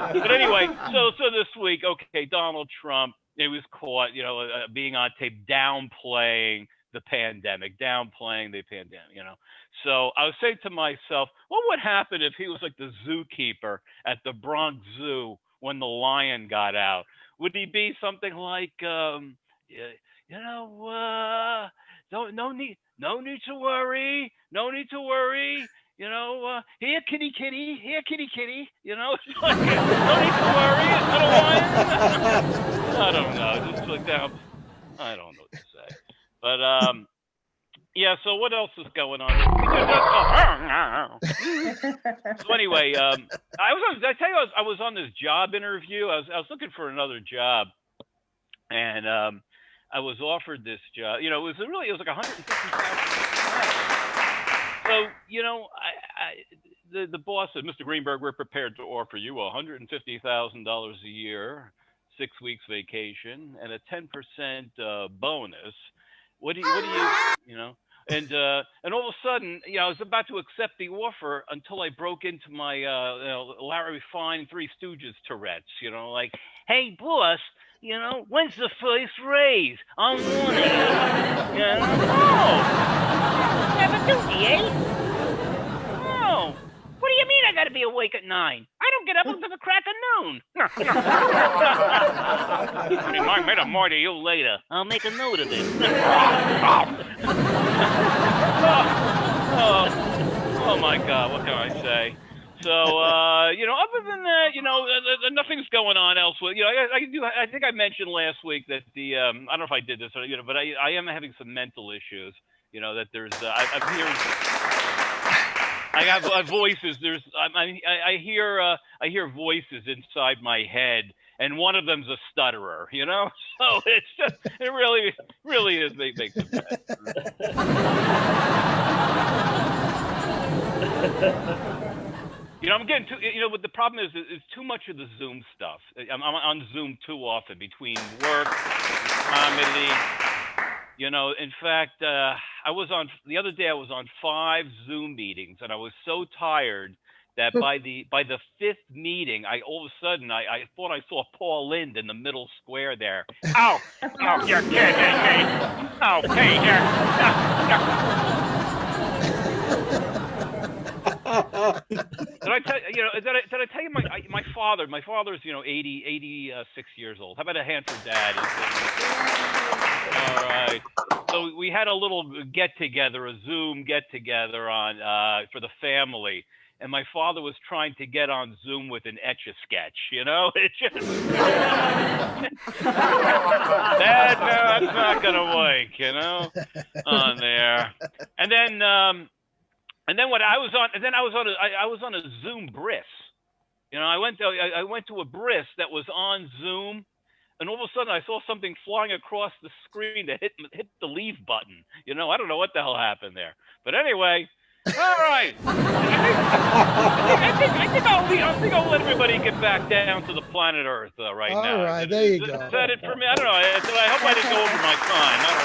S9: ask. But anyway, so this week, okay, Donald Trump, he was caught, being on tape downplaying the pandemic. So I was saying to myself, what would happen if he was like the zookeeper at the Bronx Zoo when the lion got out? Would he be something like, no need to worry, here kitty, here kitty, no need to worry, it's a lion. I don't know, just like that. I don't know what to say, but yeah, so what else is going on? So anyway, I was on this job interview. I was looking for another job, and I was offered this job. It was like $150,000. So the boss said, Mr. Greenberg, we're prepared to offer you $150,000 a year, 6 weeks vacation, and a 10% bonus. What do you? And all of a sudden, I was about to accept the offer until I broke into my Larry Fine Three Stooges Tourette's. Like, hey boss, when's the first raise? I'm warning you. Never do, eh? Oh, what do you mean I got to be awake at 9? I don't get up until the crack of noon. I made a more to you later. I'll make a note of it. Oh my God, what can I say? So, other than that, nothing's going on elsewhere. I think I mentioned last week that I don't know if I did this, but I am having some mental issues. That there's, I'm hearing, I have voices. I hear voices inside my head, and one of them's a stutterer. So it's just, it really is makes it bad. I'm getting too, what the problem is too much of the Zoom stuff. I'm on Zoom too often between work, comedy. In fact, the other day I was on 5 Zoom meetings, and I was so tired that by the 5th meeting, all of a sudden I thought I saw Paul Lind in the middle square there. Oh, you're kidding me! Oh, Peter! Did I tell you my father? My father's 86 years old. How about a hand for Dad? All right. So we had a little get-together, a Zoom get-together on for the family. And my father was trying to get on Zoom with an Etch-a-Sketch, It's just... Dad, no, that's not going to work, on there. And then what I was on a Zoom bris. I went to a bris that was on Zoom, and all of a sudden I saw something flying across the screen that hit the leave button. I don't know what the hell happened there. But anyway, all right. I think I'll let everybody get back down to the planet Earth right now.
S1: All right, there you go.
S9: Is that it for me? I don't know. I hope I didn't go over my time. I don't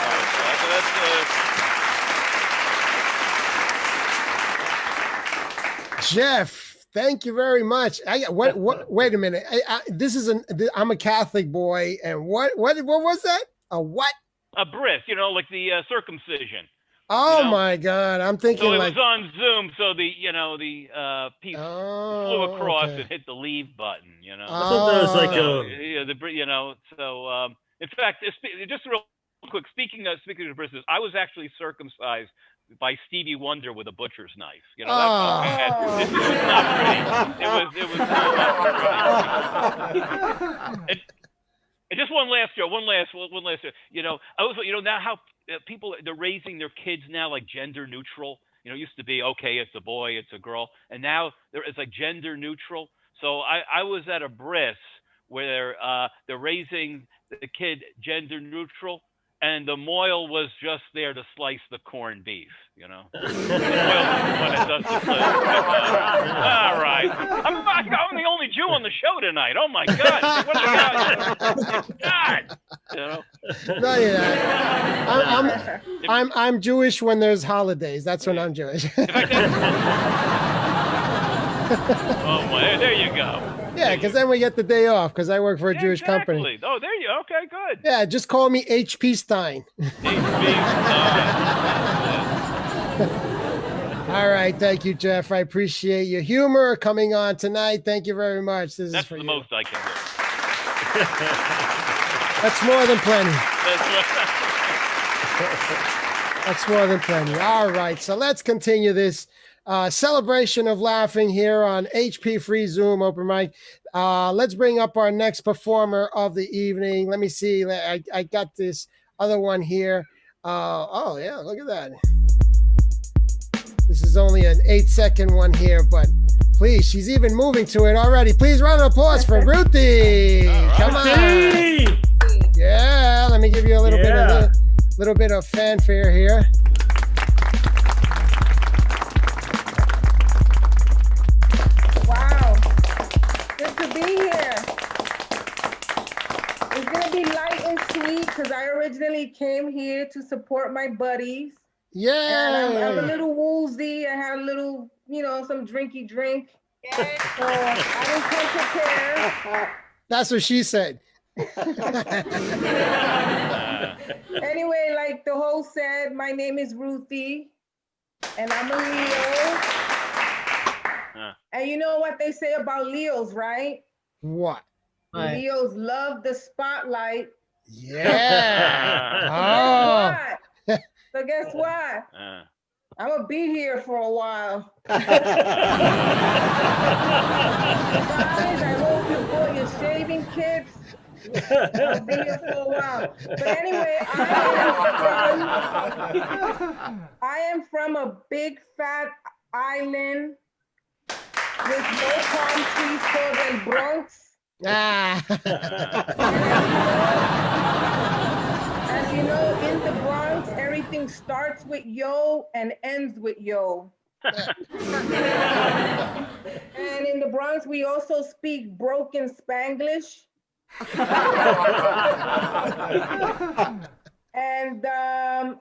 S9: know.
S1: Jeff, thank you very much. Wait a minute. I'm a Catholic boy, and what was that? A what?
S9: A bris, you know, like the circumcision.
S1: Oh
S9: You know?
S1: my God! I'm thinking
S9: So it
S1: like.
S9: was on Zoom, so the piece flew across
S1: Okay.
S9: and hit the leave button. You know.
S6: I thought that was like
S9: So,
S6: a.
S9: in fact, just real quick, speaking of brisses, I was actually circumcised by Stevie Wonder with a butcher's knife. You know, that's it was not pretty. It was not pretty. And just one last joke. You know, now how people they're raising their kids now like gender neutral. You know, it used to be okay, it's a boy, it's a girl, and now it's like gender neutral. So I was at a bris where they're raising the kid gender neutral, and the moil was just there to slice the corned beef. You know, the moil was the one that does the slice. All right, I'm the only Jew on the show tonight. Oh my God, what about God? You know.
S1: No, you're not. I'm Jewish when there's holidays. That's when I'm Jewish.
S9: Oh my, there you go.
S1: Yeah, because then we get the day off because I work for a Jewish company.
S9: Oh, there you go. Okay, good.
S1: Yeah, just call me HP Stein. All right, thank you, Jeff. I appreciate your humor coming on tonight. Thank you very much.
S9: That's the most I can do.
S1: That's more than plenty. That's more than plenty. All right, so let's continue this celebration of laughing here on HP Free Zoom Open Mic. Let's bring up our next performer of the evening. Let me see. I got this other one here. Oh, yeah, look at that. This is only an 8-second one here, but please, she's even moving to it already. Please round of applause for Ruthie. Right. Come on. Yeah, let me give you a little bit of fanfare here.
S5: Wow, good to be here. It's gonna be light and sweet because I originally came here to support my buddies.
S1: Yeah.
S5: And I'm a little woozy. I had a little, some drinky drink. So I didn't come prepared.
S1: That's what she said.
S5: Anyway, like the host said, my name is Ruthie, and I'm a Leo. And you know what they say about Leos, right?
S1: What?
S5: Leos love the spotlight.
S1: Yeah.
S5: Oh. So guess what? I'm gonna be here for a while. Guys, I hope you bought your shaving kits. I'll be here for a while. But anyway, I am from a big fat island with no palm trees called El Bronx. As you know, in the Bronx, everything starts with yo and ends with yo. And in the Bronx, we also speak broken Spanglish. And I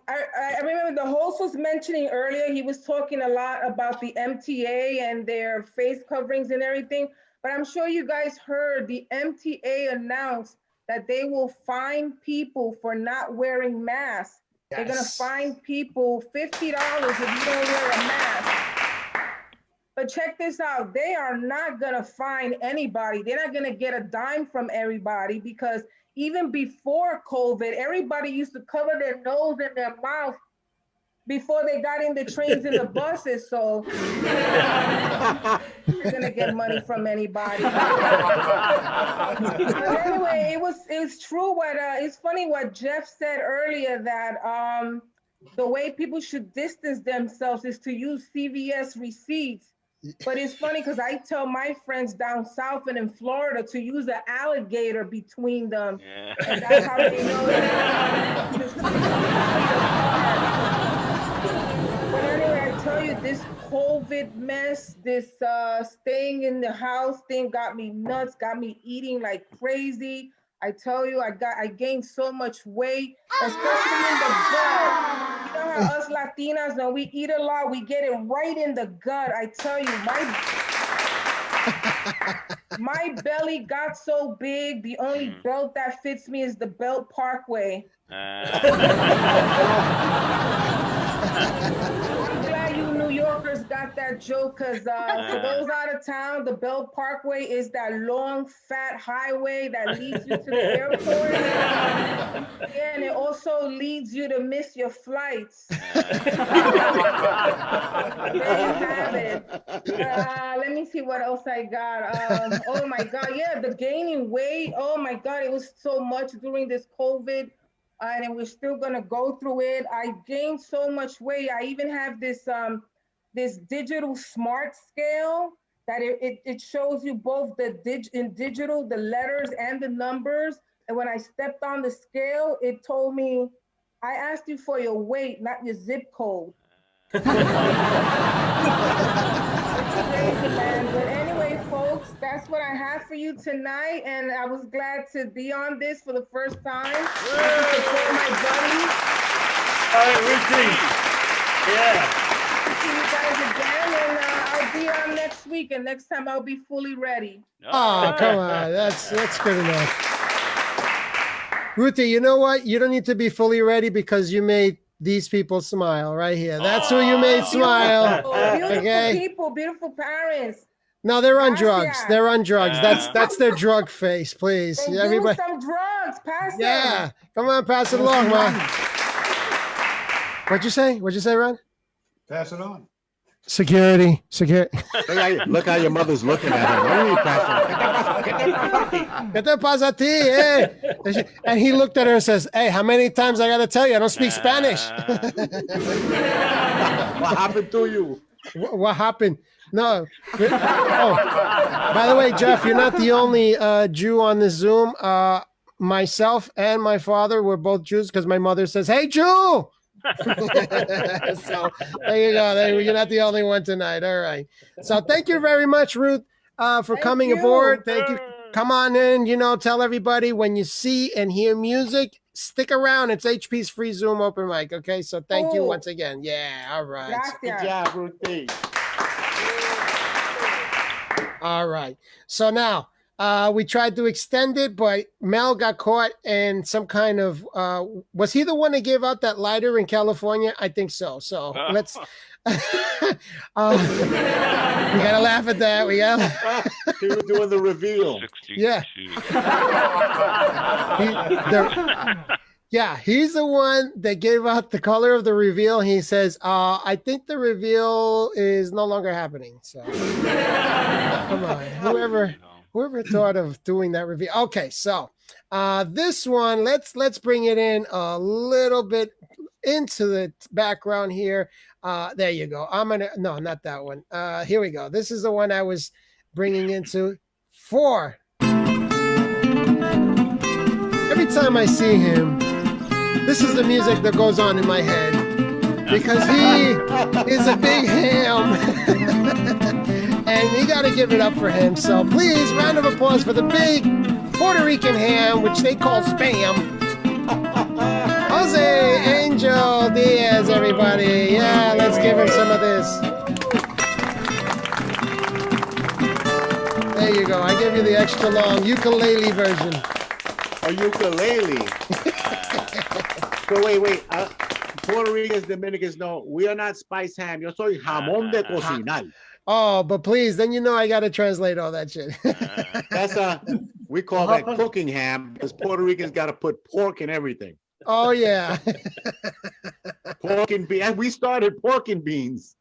S5: remember the host was mentioning earlier, he was talking a lot about the MTA and their face coverings and everything. But I'm sure you guys heard the MTA announced that they will fine people for not wearing masks. Yes. They're gonna fine people $50 if you don't wear a mask. But check this out, they are not gonna fine anybody. They're not gonna get a dime from everybody because even before COVID, everybody used to cover their nose and their mouth before they got in the trains and the buses, so they're gonna get money from anybody. But anyway, it was true what it's funny what Jeff said earlier that the way people should distance themselves is to use CVS receipts. But it's funny because I tell my friends down south and in Florida to use an alligator between them, and that's how they know that. But anyway, I tell you, this COVID mess, this staying in the house thing got me nuts, got me eating like crazy. I tell you, I gained so much weight, especially in the gut. You know how us Latinas, when we eat a lot, we get it right in the gut. I tell you, My belly got so big, the only belt that fits me is the Belt Parkway. I'm glad you New Yorkers got that joke, because for those out of town, the Belt Parkway is that long, fat highway that leads you to the airport. Yeah, and it also leads you to miss your flights. There you have it. Let me see what else I got. Oh my God, yeah, the gaining weight. Oh my God, it was so much during this COVID. And we're still gonna go through it. I gained so much weight. I even have this this digital smart scale that it shows you both in digital, the letters and the numbers. And when I stepped on the scale, it told me, I asked you for your weight, not your zip code. It's crazy, man. But anyway, folks, that's what I have for you tonight. And I was glad to be on this for the first time. To support my buddies.
S6: All right, Richie. Yeah.
S5: See you guys again, and I'll be on next week. And next time I'll be fully ready.
S1: Oh, come on. That's good enough. Ruthie, you know what? You don't need to be fully ready because you made these people smile right here. That's who you made smile.
S5: Beautiful people, beautiful parents.
S1: No, they're on drugs. They're on drugs. That's their drug face, please.
S5: They give me some drugs. Pass them.
S1: Yeah. Come on, pass it along, man. What'd you say? What'd you say, Ron?
S4: Pass it on.
S1: Security.
S3: Look how your mother's looking at him. What are you passing?
S1: ¿Qué te pasa a ti, eh? And he looked at her and says, hey, how many times I got to tell you? I don't speak Spanish.
S3: What happened to you?
S1: What happened? No. Oh, by the way, Jeff, you're not the only Jew on the Zoom. Myself and my father were both Jews because my mother says, hey, Jew. So there you go. You're not the only one tonight. All right. So thank you very much, Ruth, for coming aboard. Thank you. Come on in, tell everybody when you see and hear music, stick around. It's HP's free Zoom open mic. Okay. So thank you once again. Yeah. All right.
S3: Good job, Ruthie.
S1: All right. So now we tried to extend it, but Mel got caught in some kind of, was he the one that gave out that lighter in California? I think so. So let's, we gotta laugh at that. We gotta.
S3: He was doing the reveal.
S1: Yeah. Yeah, he's the one that gave out the color of the reveal. He says, I think the reveal is no longer happening. So come on, whoever thought of doing that reveal. Okay, so this one, let's bring it in a little bit into the background here. There you go. No, not that one. Here we go. This is the one I was bringing into 4. Every time I see him, this is the music that goes on in my head because he is a big ham. And you got to give it up for him. So please, round of applause for the big Puerto Rican ham, which they call Spam. Jose Angel Diaz, everybody. Yeah, let's give him some of this. There you go. I give you the extra long ukulele version.
S3: A ukulele. So wait. Puerto Ricans, Dominicans, no, we are not spice ham. Yo soy jamón de cocinar.
S1: Oh, but please, then I got to translate all that shit.
S3: That's we call that cooking ham because Puerto Ricans got to put pork in everything.
S1: Oh yeah.
S3: Pork and beans. We started pork and beans.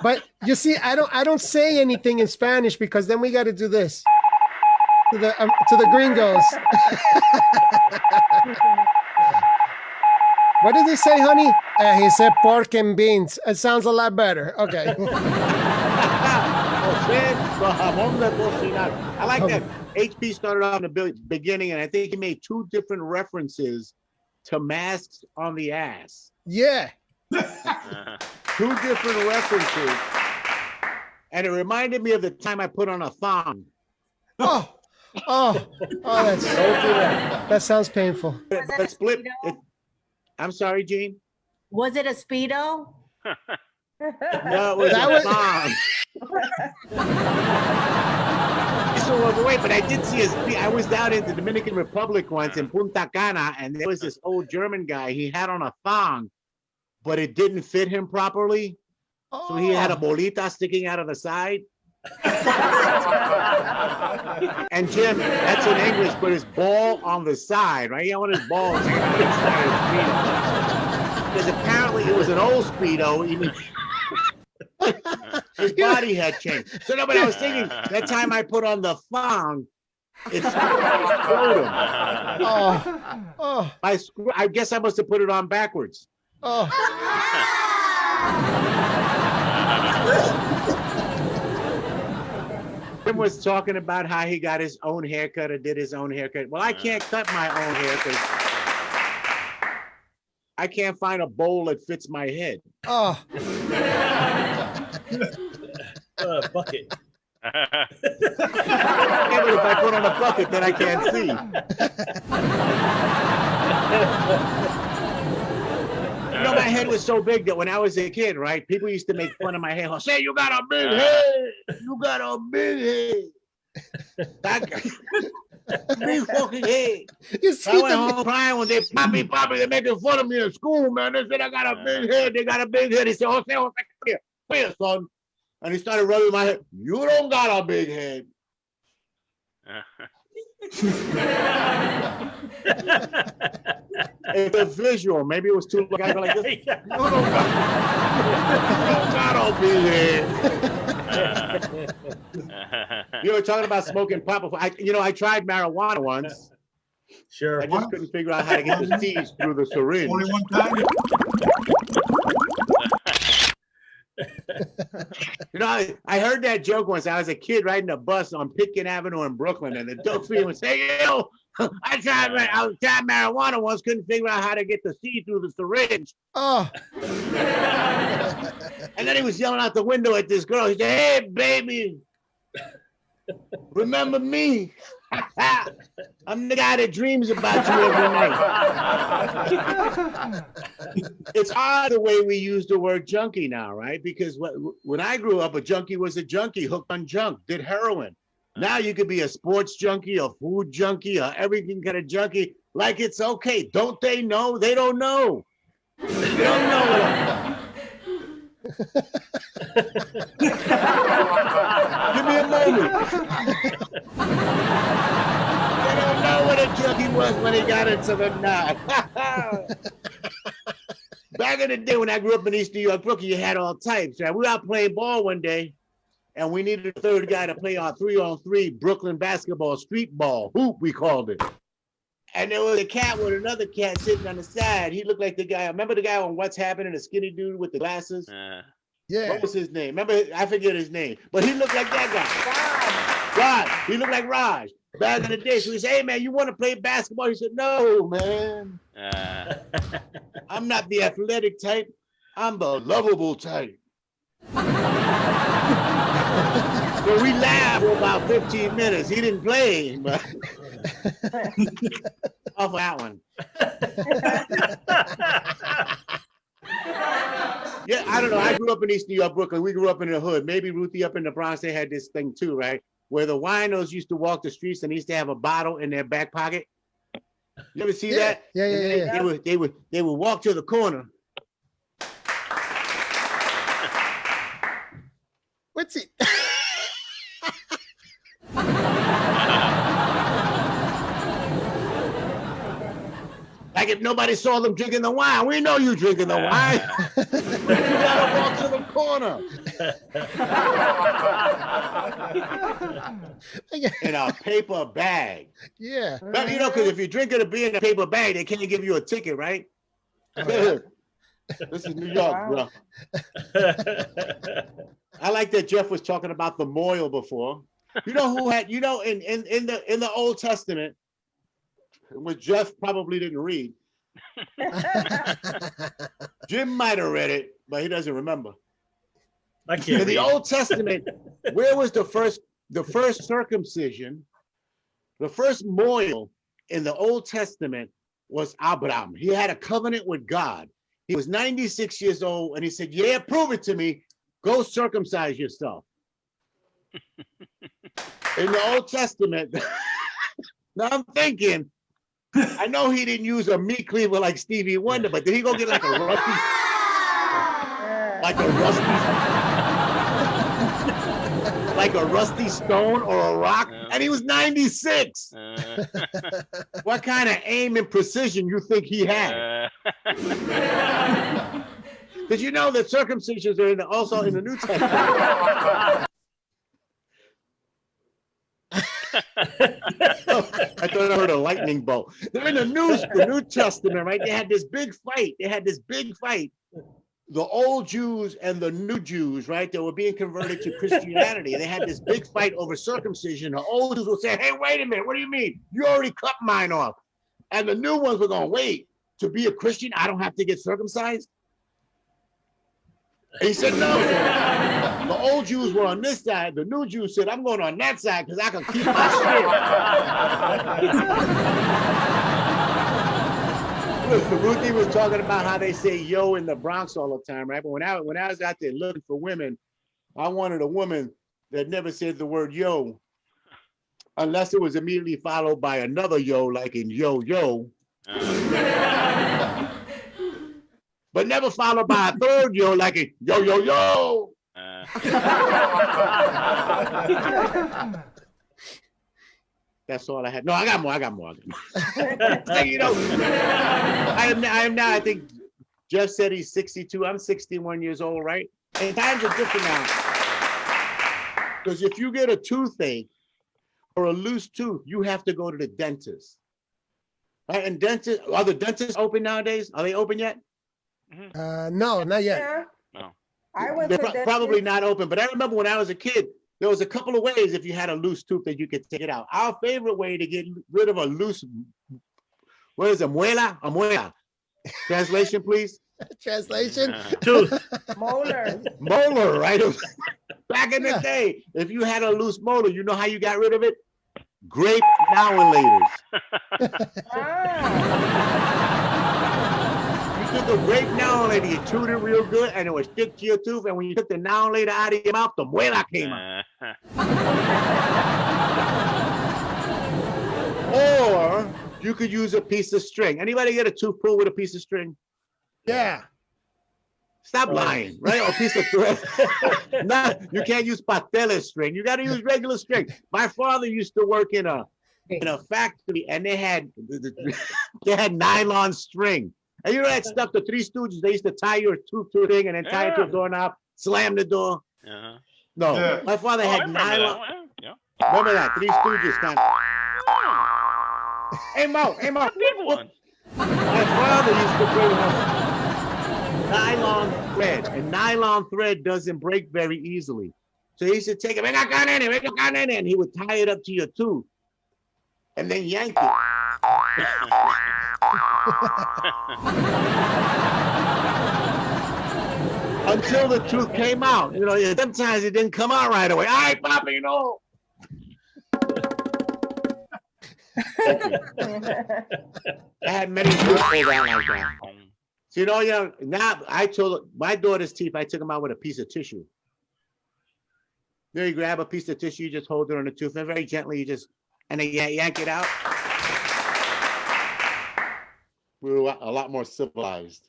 S1: But you see, I don't say anything in Spanish because then we got to do this to the gringos. What did he say, honey? He said pork and beans. It sounds a lot better. Okay.
S3: I like that. HP started off in the beginning, and I think he made 2 different references to masks on the ass.
S1: Yeah.
S3: 2 different references. And it reminded me of the time I put on a thong.
S1: Oh, that sounds painful.
S3: But split. I'm sorry, Gene.
S8: Was it a Speedo?
S3: No, it was a thong. overweight, but I did see his feet. I was down in the Dominican Republic once in Punta Cana, and there was this old German guy. He had on a thong, but it didn't fit him properly. So he had a bolita sticking out of the side. And Jim, that's in English, but his ball on the side, right? He had one of his balls hanging out the side of his Speedo. Because apparently it was an old Speedo. His body had changed. So no, but I was thinking, that time I put on the thong, it screwed him. I guess I must have put it on backwards. Tim was talking about how he got his own haircut or did his own haircut. Well, I can't cut my own hair because I can't find a bowl that fits my head.
S6: Bucket.
S3: Yeah, but if I put on a bucket, then I can't see. You know, my head was so big that when I was a kid, right, people used to make fun of my hair. Say, you got a big head. You got a big head. Big fucking head. I went home crying when they poppy, they're making fun of me in school, man. They said I got a big head. They got a big head. He said, Jose, come here, son. And he started rubbing my head. You don't got a big head. It's a visual. Maybe it was too long. I go like this. You don't got a big head. You were talking about smoking pot before. I tried marijuana once.
S6: Sure.
S3: I just couldn't figure out how to get the seeds through the syringe.
S4: Only one time?
S3: I heard that joke once. I was a kid riding a bus on Pitkin Avenue in Brooklyn, and the dope fiend would say, I tried marijuana once, couldn't figure out how to get the seed through the syringe. And then he was yelling out the window at this girl. He said, hey, baby, remember me? I'm the guy that dreams about you every night. It's odd the way we use the word junkie now, right? Because when I grew up, a junkie was a junkie hooked on junk, did heroin. Now you could be a sports junkie, a food junkie, or everything kind of junkie. Like it's okay. Don't they know? They don't know. They don't know. Give me a moment. They don't know what a junkie was when he got into the knot. Back in the day when I grew up in East New York, Brooklyn, you had all types. Right? We were out playing ball one day, and we needed a third guy to play our 3-on-3 Brooklyn basketball, street ball, hoop, we called it. And there was a cat with another cat sitting on the side. He looked like the guy. Remember the guy on What's Happening, the skinny dude with the glasses?
S1: Yeah.
S3: What was his name? Remember, I forget his name, but he looked like that guy. Raj. He looked like Raj back in the day. So he said, hey, man, you want to play basketball? He said, no, man. I'm not the athletic type. I'm the lovable type. So we laughed for about 15 minutes. He didn't play, but off that one. Yeah, I don't know. I grew up in East New York, Brooklyn. We grew up in the hood. Maybe Ruthie up in the Bronx, they had this thing too, right? Where the winos used to walk the streets and they used to have a bottle in their back pocket. You ever see that?
S1: Yeah.
S3: They would walk to the corner.
S1: What's it?
S3: Like if nobody saw them drinking the wine. We know you drinking the wine. You gotta walk to the corner. In a paper bag.
S1: Yeah.
S3: But, because if you're drinking a beer in a paper bag, they can't give you a ticket, right? This is New York, bro. I like that Jeff was talking about the Moyle before. You know who had, in the Old Testament, which Jeff probably didn't read. Jim might have read it, but he doesn't remember.
S6: I can't.
S3: In the Old Testament, where was the first circumcision? The first Moyle in the Old Testament was Abraham. He had a covenant with God. He was 96 years old, and he said, yeah, prove it to me. Go circumcise yourself. in the Old Testament. Now I'm thinking, I know he didn't use a meat cleaver like Stevie Wonder, but did he go get like a rusty, like a rusty stone or a rock? And he was 96. What kind of aim and precision you think he had? Did you know that circumcisions are also in the New Testament? Oh, I thought I heard a lightning bolt. They're in the New Testament, right? They had this big fight. The old Jews and the new Jews, right? They were being converted to Christianity. They had this big fight over circumcision. The old Jews would say, hey, wait a minute. What do you mean? You already cut mine off. And the new ones were going, wait, to be a Christian, I don't have to get circumcised? And he said, no. The old Jews were on this side. The new Jews said, I'm going on that side because I can keep my shit. Look, Ruthie was talking about how they say yo in the Bronx all the time, right? But when I was out there looking for women, I wanted a woman that never said the word yo, unless it was immediately followed by another yo, like in yo, yo. But never followed by a third yo, like a yo, yo, yo. That's all I had. No, I got more. So, you know, I am now, I think Jeff said he's 62. I'm 61 years old, right? And times are different now. Because if you get a toothache or a loose tooth, you have to go to the dentist. Right? And are the dentists open nowadays? Are they open yet?
S1: No, not yet.
S5: Yeah.
S9: No.
S5: They're
S3: probably not open, but I remember when I was a kid, there was a couple of ways if you had a loose tooth that you could take it out. Our favorite way to get rid of a loose, what is it, muela? A muela. Translation, please.
S1: Translation?
S6: Tooth.
S5: Molar.
S3: Molar, right? Back in the day, if you had a loose molar, you know how you got rid of it? Grape now-and-laters. Took a grape now-and-later, you chewed it real good, and it would stick to your tooth. And when you took the now-and-later out of your mouth, the muela came out. Or you could use a piece of string. Anybody get a tooth pulled with a piece of string?
S1: Yeah.
S3: Stop lying, right? Or a piece of thread. No, you can't use pateles string. You got to use regular string. My father used to work in a factory, and they had nylon string. And you know that stuff, the Three Stooges, they used to tie your tooth to a thing and then tie it to a doorknob, slam the door. No, my father had nylon. Remember that, Three Stooges kind of. Hey, Mo. My father used to bring home nylon thread, and nylon thread doesn't break very easily. So he used to take it, and he would tie it up to your tooth and then yank it. Until the tooth came out. You know, sometimes it didn't come out right away. All right, Papa, you know. I had many tooth pulled out like that. So, you know, now I told my daughter's teeth, I took them out with a piece of tissue. There you grab a piece of tissue, you just hold it on the tooth, and very gently and then yank it out. We were a lot more civilized.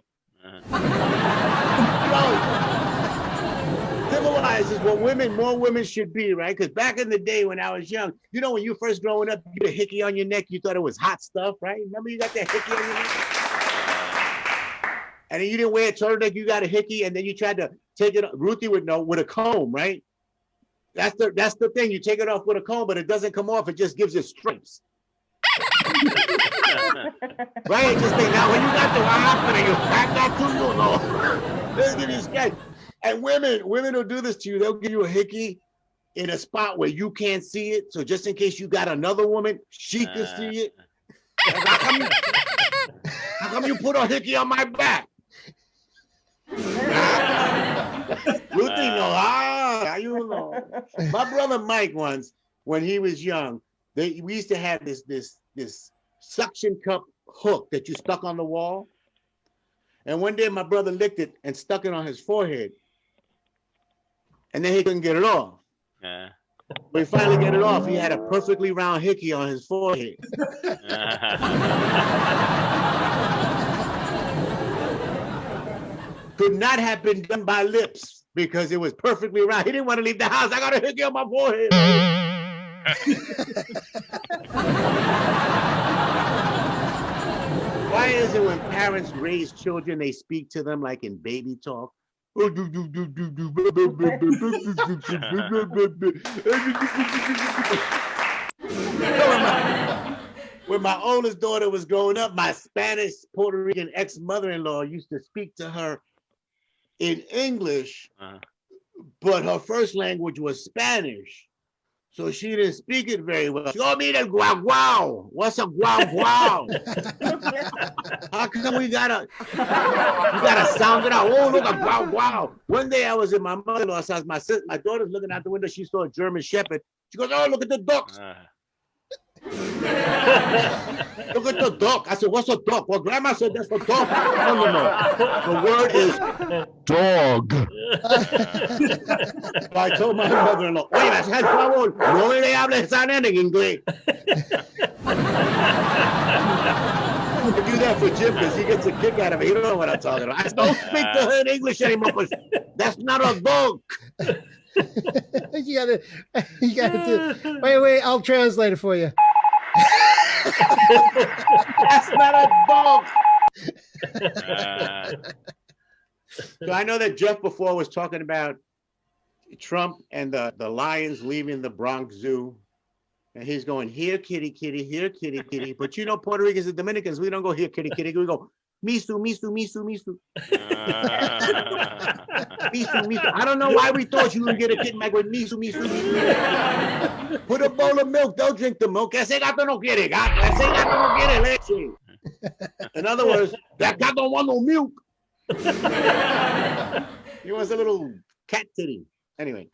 S3: Civilized is what more women should be, right? Because back in the day when I was young, you know, when you first growing up, you get a hickey on your neck, you thought it was hot stuff, right? Remember you got that hickey on your neck? And then you didn't wear a turtleneck, you got a hickey, and then you tried to take it, Ruthie would know, with a comb, right? That's the thing, you take it off with a comb, but it doesn't come off, it just gives you stripes. Right? Just think, now when you got the happen and you pack that too, you'll know. They'll give you stripes. And women will do this to you. They'll give you a hickey in a spot where you can't see it. So just in case you got another woman, she can see it. How come you put a hickey on my back? Ruthie, no. You know. My brother Mike once, when he was young, we used to have this suction cup hook that you stuck on the wall. And one day my brother licked it and stuck it on his forehead. And then he couldn't get it off. We finally get it off. He had a perfectly round hickey on his forehead. Could not have been done by lips because it was perfectly round. He didn't want to leave the house. I got a hickey on my forehead. Why is it when parents raise children, they speak to them like in baby talk? When my oldest daughter was growing up, my Spanish Puerto Rican ex-mother-in-law used to speak to her in English, but her first language was Spanish. So she didn't speak it very well. She told me the guau guau. What's a guau guau? How come we gotta sound it out? Oh, look, a guau guau. One day I was in my mother-in-law's house. My daughter's looking out the window. She saw a German Shepherd. She goes, oh, look at the ducks. Look at the duck. I said, what's a duck? Well, Grandma said that's a duck. No. The word is dog. So I told my mother-in-law, oye, por favor, no le hables a nene en inglés. I do that for Jim because he gets a kick out of it. He don't know what I'm talking about. I don't speak to her in English anymore because that's not a dog.
S1: You gotta do. Wait, I'll translate it for you.
S3: That's not a dog. So I know that Jeff before was talking about Trump and the lions leaving the Bronx Zoo. And he's going, here, kitty, kitty, here, kitty, kitty. But you know, Puerto Ricans and Dominicans, we don't go here, kitty, kitty. We go, misu, misu, misu, misu. Misu, misu. I don't know why we thought you would get a kitten back with misu, misu, misu. Put a bowl of milk. Don't drink the milk. Ese gato no quiere gato. Ese gato no quiere leche. In other words, that cat don't want no milk. He wants a little cat titty. Anyway.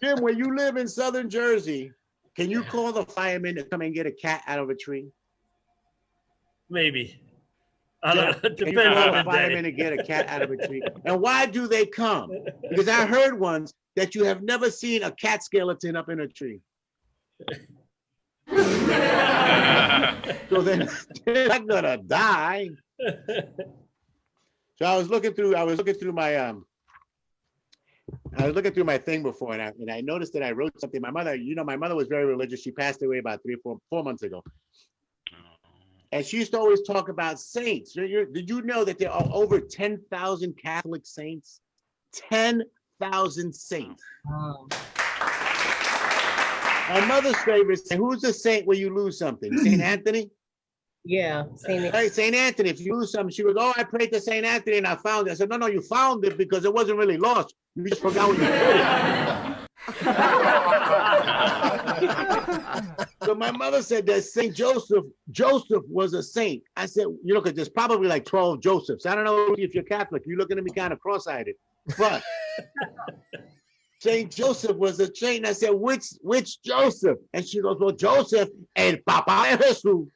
S3: Jim, when you live in Southern Jersey, can you call the firemen to come and get a cat out of a tree?
S6: Maybe.
S3: I don't know. Can you call the firemen to get a cat out of a tree? And why do they come? Because I heard once that you have never seen a cat skeleton up in a tree. So then they're not gonna die. So I was looking through my my thing before, and I noticed that I wrote something. My mother was very religious. She passed away about 4 months ago. And she used to always talk about saints. Did you know that there are over 10,000 Catholic saints? 10,000 saints.
S8: Wow.
S3: My mother's favorite saint. Who's the saint where you lose something? Saint Anthony?
S8: Yeah, Saint
S3: Right, Saint Anthony. If you lose something, she goes, oh, I prayed to Saint Anthony and I found it. I said, no, you found it because it wasn't really lost. You just forgot where you put it. So my mother said that Saint Joseph was a saint. I said, because there's probably like 12 Josephs. I don't know if you're Catholic. You're looking at me kind of cross-eyed. But Saint Joseph was a saint. And I said, which Joseph? And she goes, well, Joseph, el Papa de Jesús.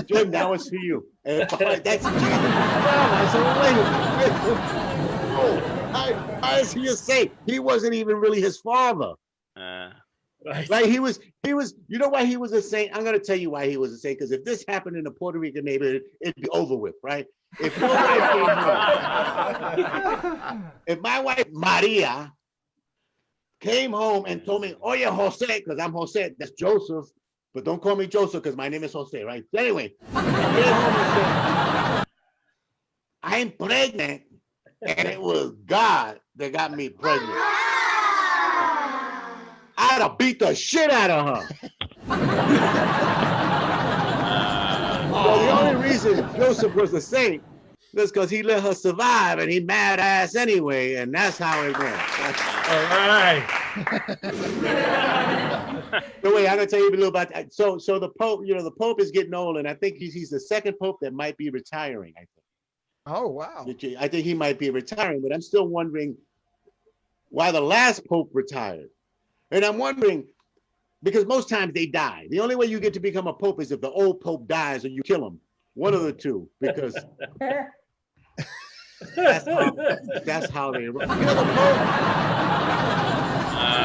S3: Jim, that was for you. That's Jesus. I said, well, wait a minute. How is he a saint? He wasn't even really his father. Right? He was. You know why he was a saint? I'm going to tell you why he was a saint. Because if this happened in a Puerto Rican neighborhood, it'd be over with, right? If your wife came home, if my wife Maria came home and told me, "Oye, Jose," because I'm Jose, that's Joseph, but don't call me Joseph because my name is Jose, right? So anyway, I came home and said, "I'm pregnant," and it was God that got me pregnant. I'd have beat the shit out of her. So the only reason Joseph was a saint was because he let her survive, and he mad ass anyway, and that's how it went.
S6: All right.
S3: So wait, I'm gonna tell you a little about that. So the Pope, the Pope is getting old, and I think he's the second Pope that might be retiring. I think.
S1: Oh wow!
S3: I think he might be retiring, but I'm still wondering why the last Pope retired. And I'm wondering, because most times they die. The only way you get to become a Pope is if the old Pope dies or you kill him. One of the two, because That's how they roll. You know, the Pope,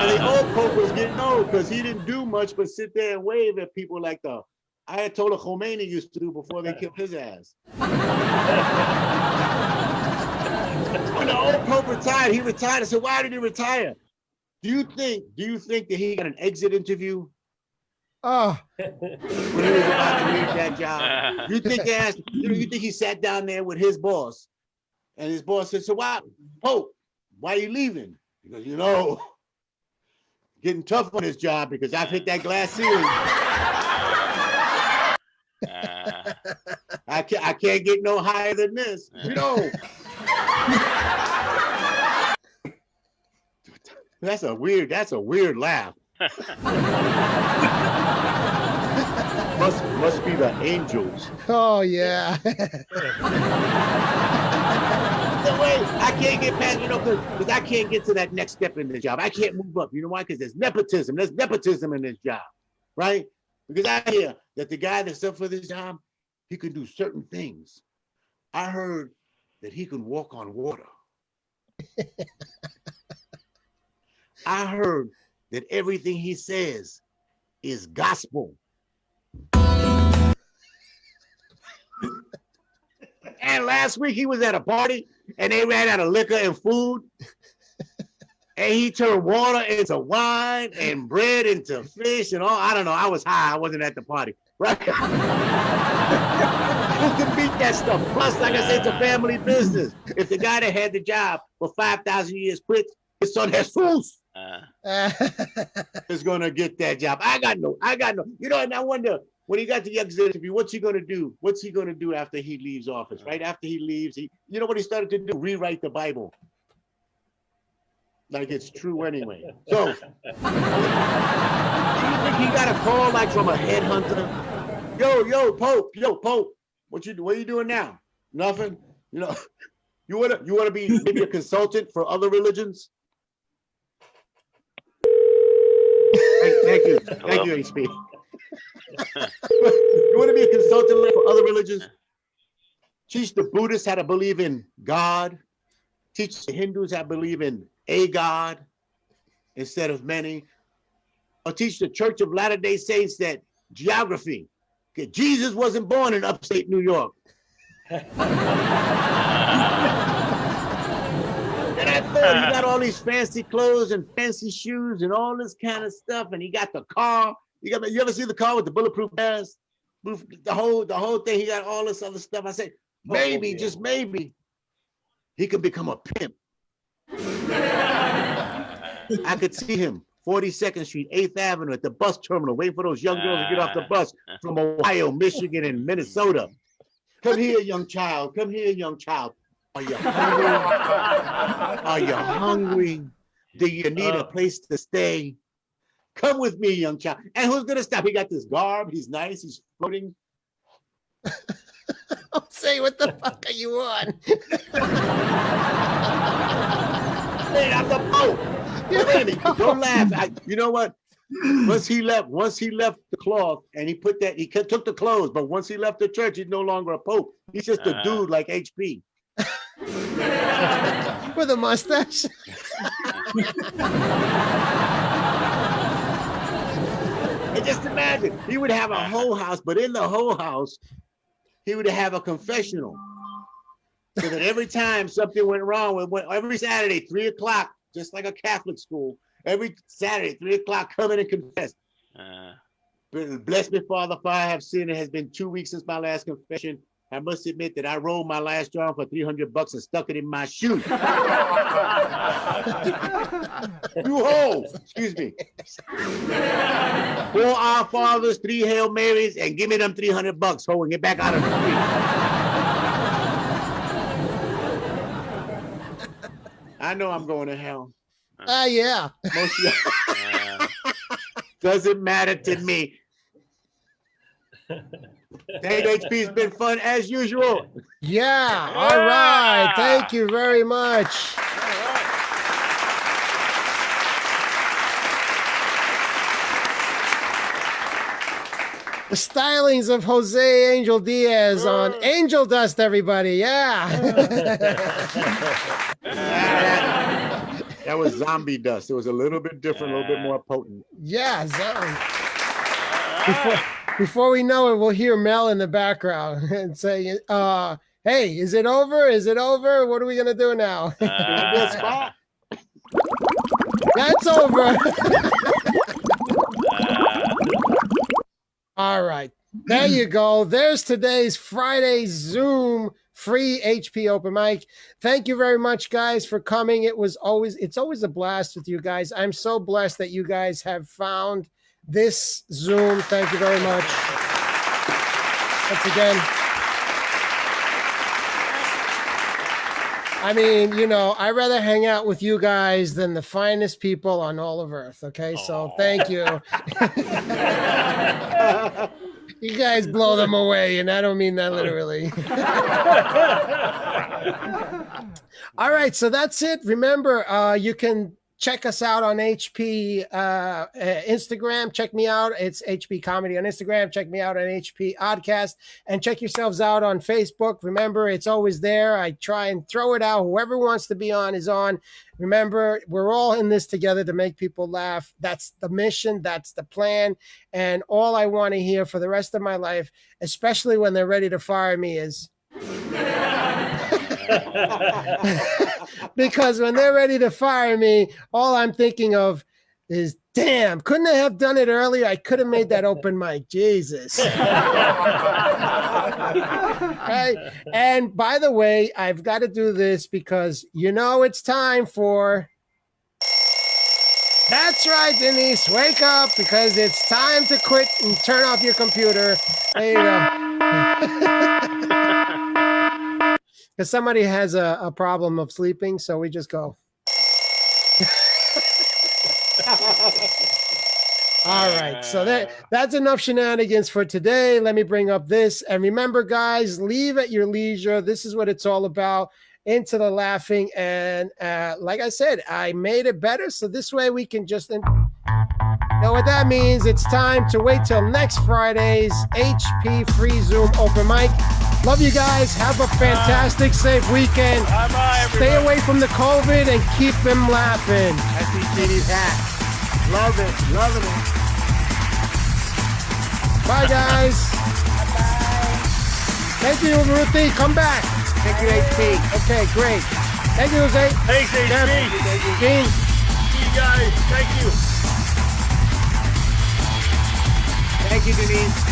S3: and the old Pope was getting old because he didn't do much but sit there and wave at people like the Ayatollah Khomeini used to do before they killed his ass. When the old Pope retired, he retired. I said, why did he retire? Do you think that he got an exit interview?
S1: Oh,
S3: When he was about to leave that job? You think they asked, you think he sat down there with his boss and his boss said, so why, Pope, why are you leaving? Because, getting tough on his job because I've hit that glass ceiling. I can't get no higher than this. That's a weird laugh. must be the angels.
S1: oh yeah.
S3: The way I can't get past, because I can't get to that next step in the job. I can't move up. You know why? Because there's nepotism. There's nepotism in this job, right? Because I hear that the guy that's up for this job, he can do certain things. I heard that he can walk on water. I heard that everything he says is gospel. And last week he was at a party and they ran out of liquor and food. And he turned water into wine and bread into fish and all. I don't know. I was high. I wasn't at the party. Right? Who can beat that stuff? Plus, like I said, it's a family business. If the guy that had the job for 5,000 years quits, his son Jesus is gonna get that job. I got no. And I wonder when he got the exit interview, what's he gonna do? What's he gonna do after he leaves office? Right after he leaves, you know what he started to do? Rewrite the Bible. Like it's true anyway. So, do you think he got a call like from a headhunter? Yo, Pope, what are you doing now? Nothing. You wanna be maybe a consultant for other religions? Thank you, HP. You want to be a consultant for other religions? Teach the Buddhists how to believe in God. Teach the Hindus how to believe in a God instead of many. Or teach the Church of Latter-day Saints that geography. Okay, Jesus wasn't born in upstate New York. And I thought he got all these fancy clothes and fancy shoes and all this kind of stuff, and he got the car. You ever see the car with the bulletproof glass? The whole thing. He got all this other stuff. I said, maybe, just maybe, he could become a pimp. I could see him, 42nd Street, 8th Avenue, at the bus terminal, waiting for those young girls to get off the bus from Ohio, Michigan, and Minnesota. Come here, young child. Come here, young child. Are you hungry? Are you hungry? Do you need a place to stay? Come with me, young child. And who's gonna stop? He got this garb. He's nice. He's floating.
S1: I'll say, what the fuck are you on?
S3: Hey, I'm the Pope. Wait a minute. Don't laugh. You know what? Once he left the cloth and he took the clothes, but once he left the church, he's no longer a Pope. He's just a dude like HP.
S1: With a mustache.
S3: And just imagine, he would have a whole house, but in the whole house, he would have a confessional. So that every time something went wrong, every Saturday, 3 o'clock, just like a Catholic school, every Saturday, 3 o'clock, come in and confess. Bless me, Father, for I have sinned. It has been 2 weeks since my last confession. I must admit that I rolled my last jar for $300 and stuck it in my shoe. You ho! Excuse me. 4 Our Fathers, 3 Hail Marys, and give me them $300, ho, and get back out of the street. I know I'm going to hell.
S1: Yeah.
S3: Most of doesn't matter to me. Thank you, HP. It's been fun as usual.
S1: Yeah. All right. Thank you very much. The stylings of Jose Angel Diaz on Angel Dust, everybody. Yeah.
S3: That was zombie dust. It was a little bit different, a little bit more potent.
S1: Yeah, before we know it, we'll hear Mel in the background and say, hey, is it over? Is it over? What are we going to do now? That's over. All right. There you go. There's today's Friday Zoom free HP open mic. Thank you very much, guys, for coming. It's always a blast with you guys. I'm so blessed that you guys have found this Zoom. Thank you very much. Once again. I mean, I'd rather hang out with you guys than the finest people on all of Earth. Okay, so thank you. You guys blow them away, and I don't mean that literally. All right, so that's it. Remember, you can check us out on HP Instagram. Check me out. It's HP Comedy on Instagram. Check me out on HP Oddcast. And check yourselves out on Facebook. Remember, it's always there. I try and throw it out. Whoever wants to be on is on. Remember, we're all in this together to make people laugh. That's the mission. That's the plan. And all I want to hear for the rest of my life, especially when they're ready to fire me, is... Because when they're ready to fire me, all I'm thinking of is, damn, couldn't I have done it earlier? I could have made that open mic. Jesus. Right? And by the way, I've got to do this because it's time for... That's right, Denise. Wake up, because it's time to quit and turn off your computer. There you go. Because somebody has a problem of sleeping, so we just go. All right, so that's enough shenanigans for today. Let me bring up this. And remember, guys, leave at your leisure. This is what it's all about. Into the laughing. And like I said, I made it better, so this way we can just... Know what that means? It's time to wait till next Friday's HP Free Zoom open mic. Love you guys. Have a fantastic, safe weekend.
S3: Bye-bye,
S1: Stay away from the COVID and keep them laughing.
S3: I see Jeannie's hat. Love it. Loving it.
S1: Bye, guys.
S5: Bye.
S1: Thank you, Ruthie. Come back.
S3: Thank you, HP.
S1: Okay, great. Thank you, Jose.
S6: Thanks, HP.
S1: Gene.
S6: See you guys. Thank you.
S3: Thank you, Denise.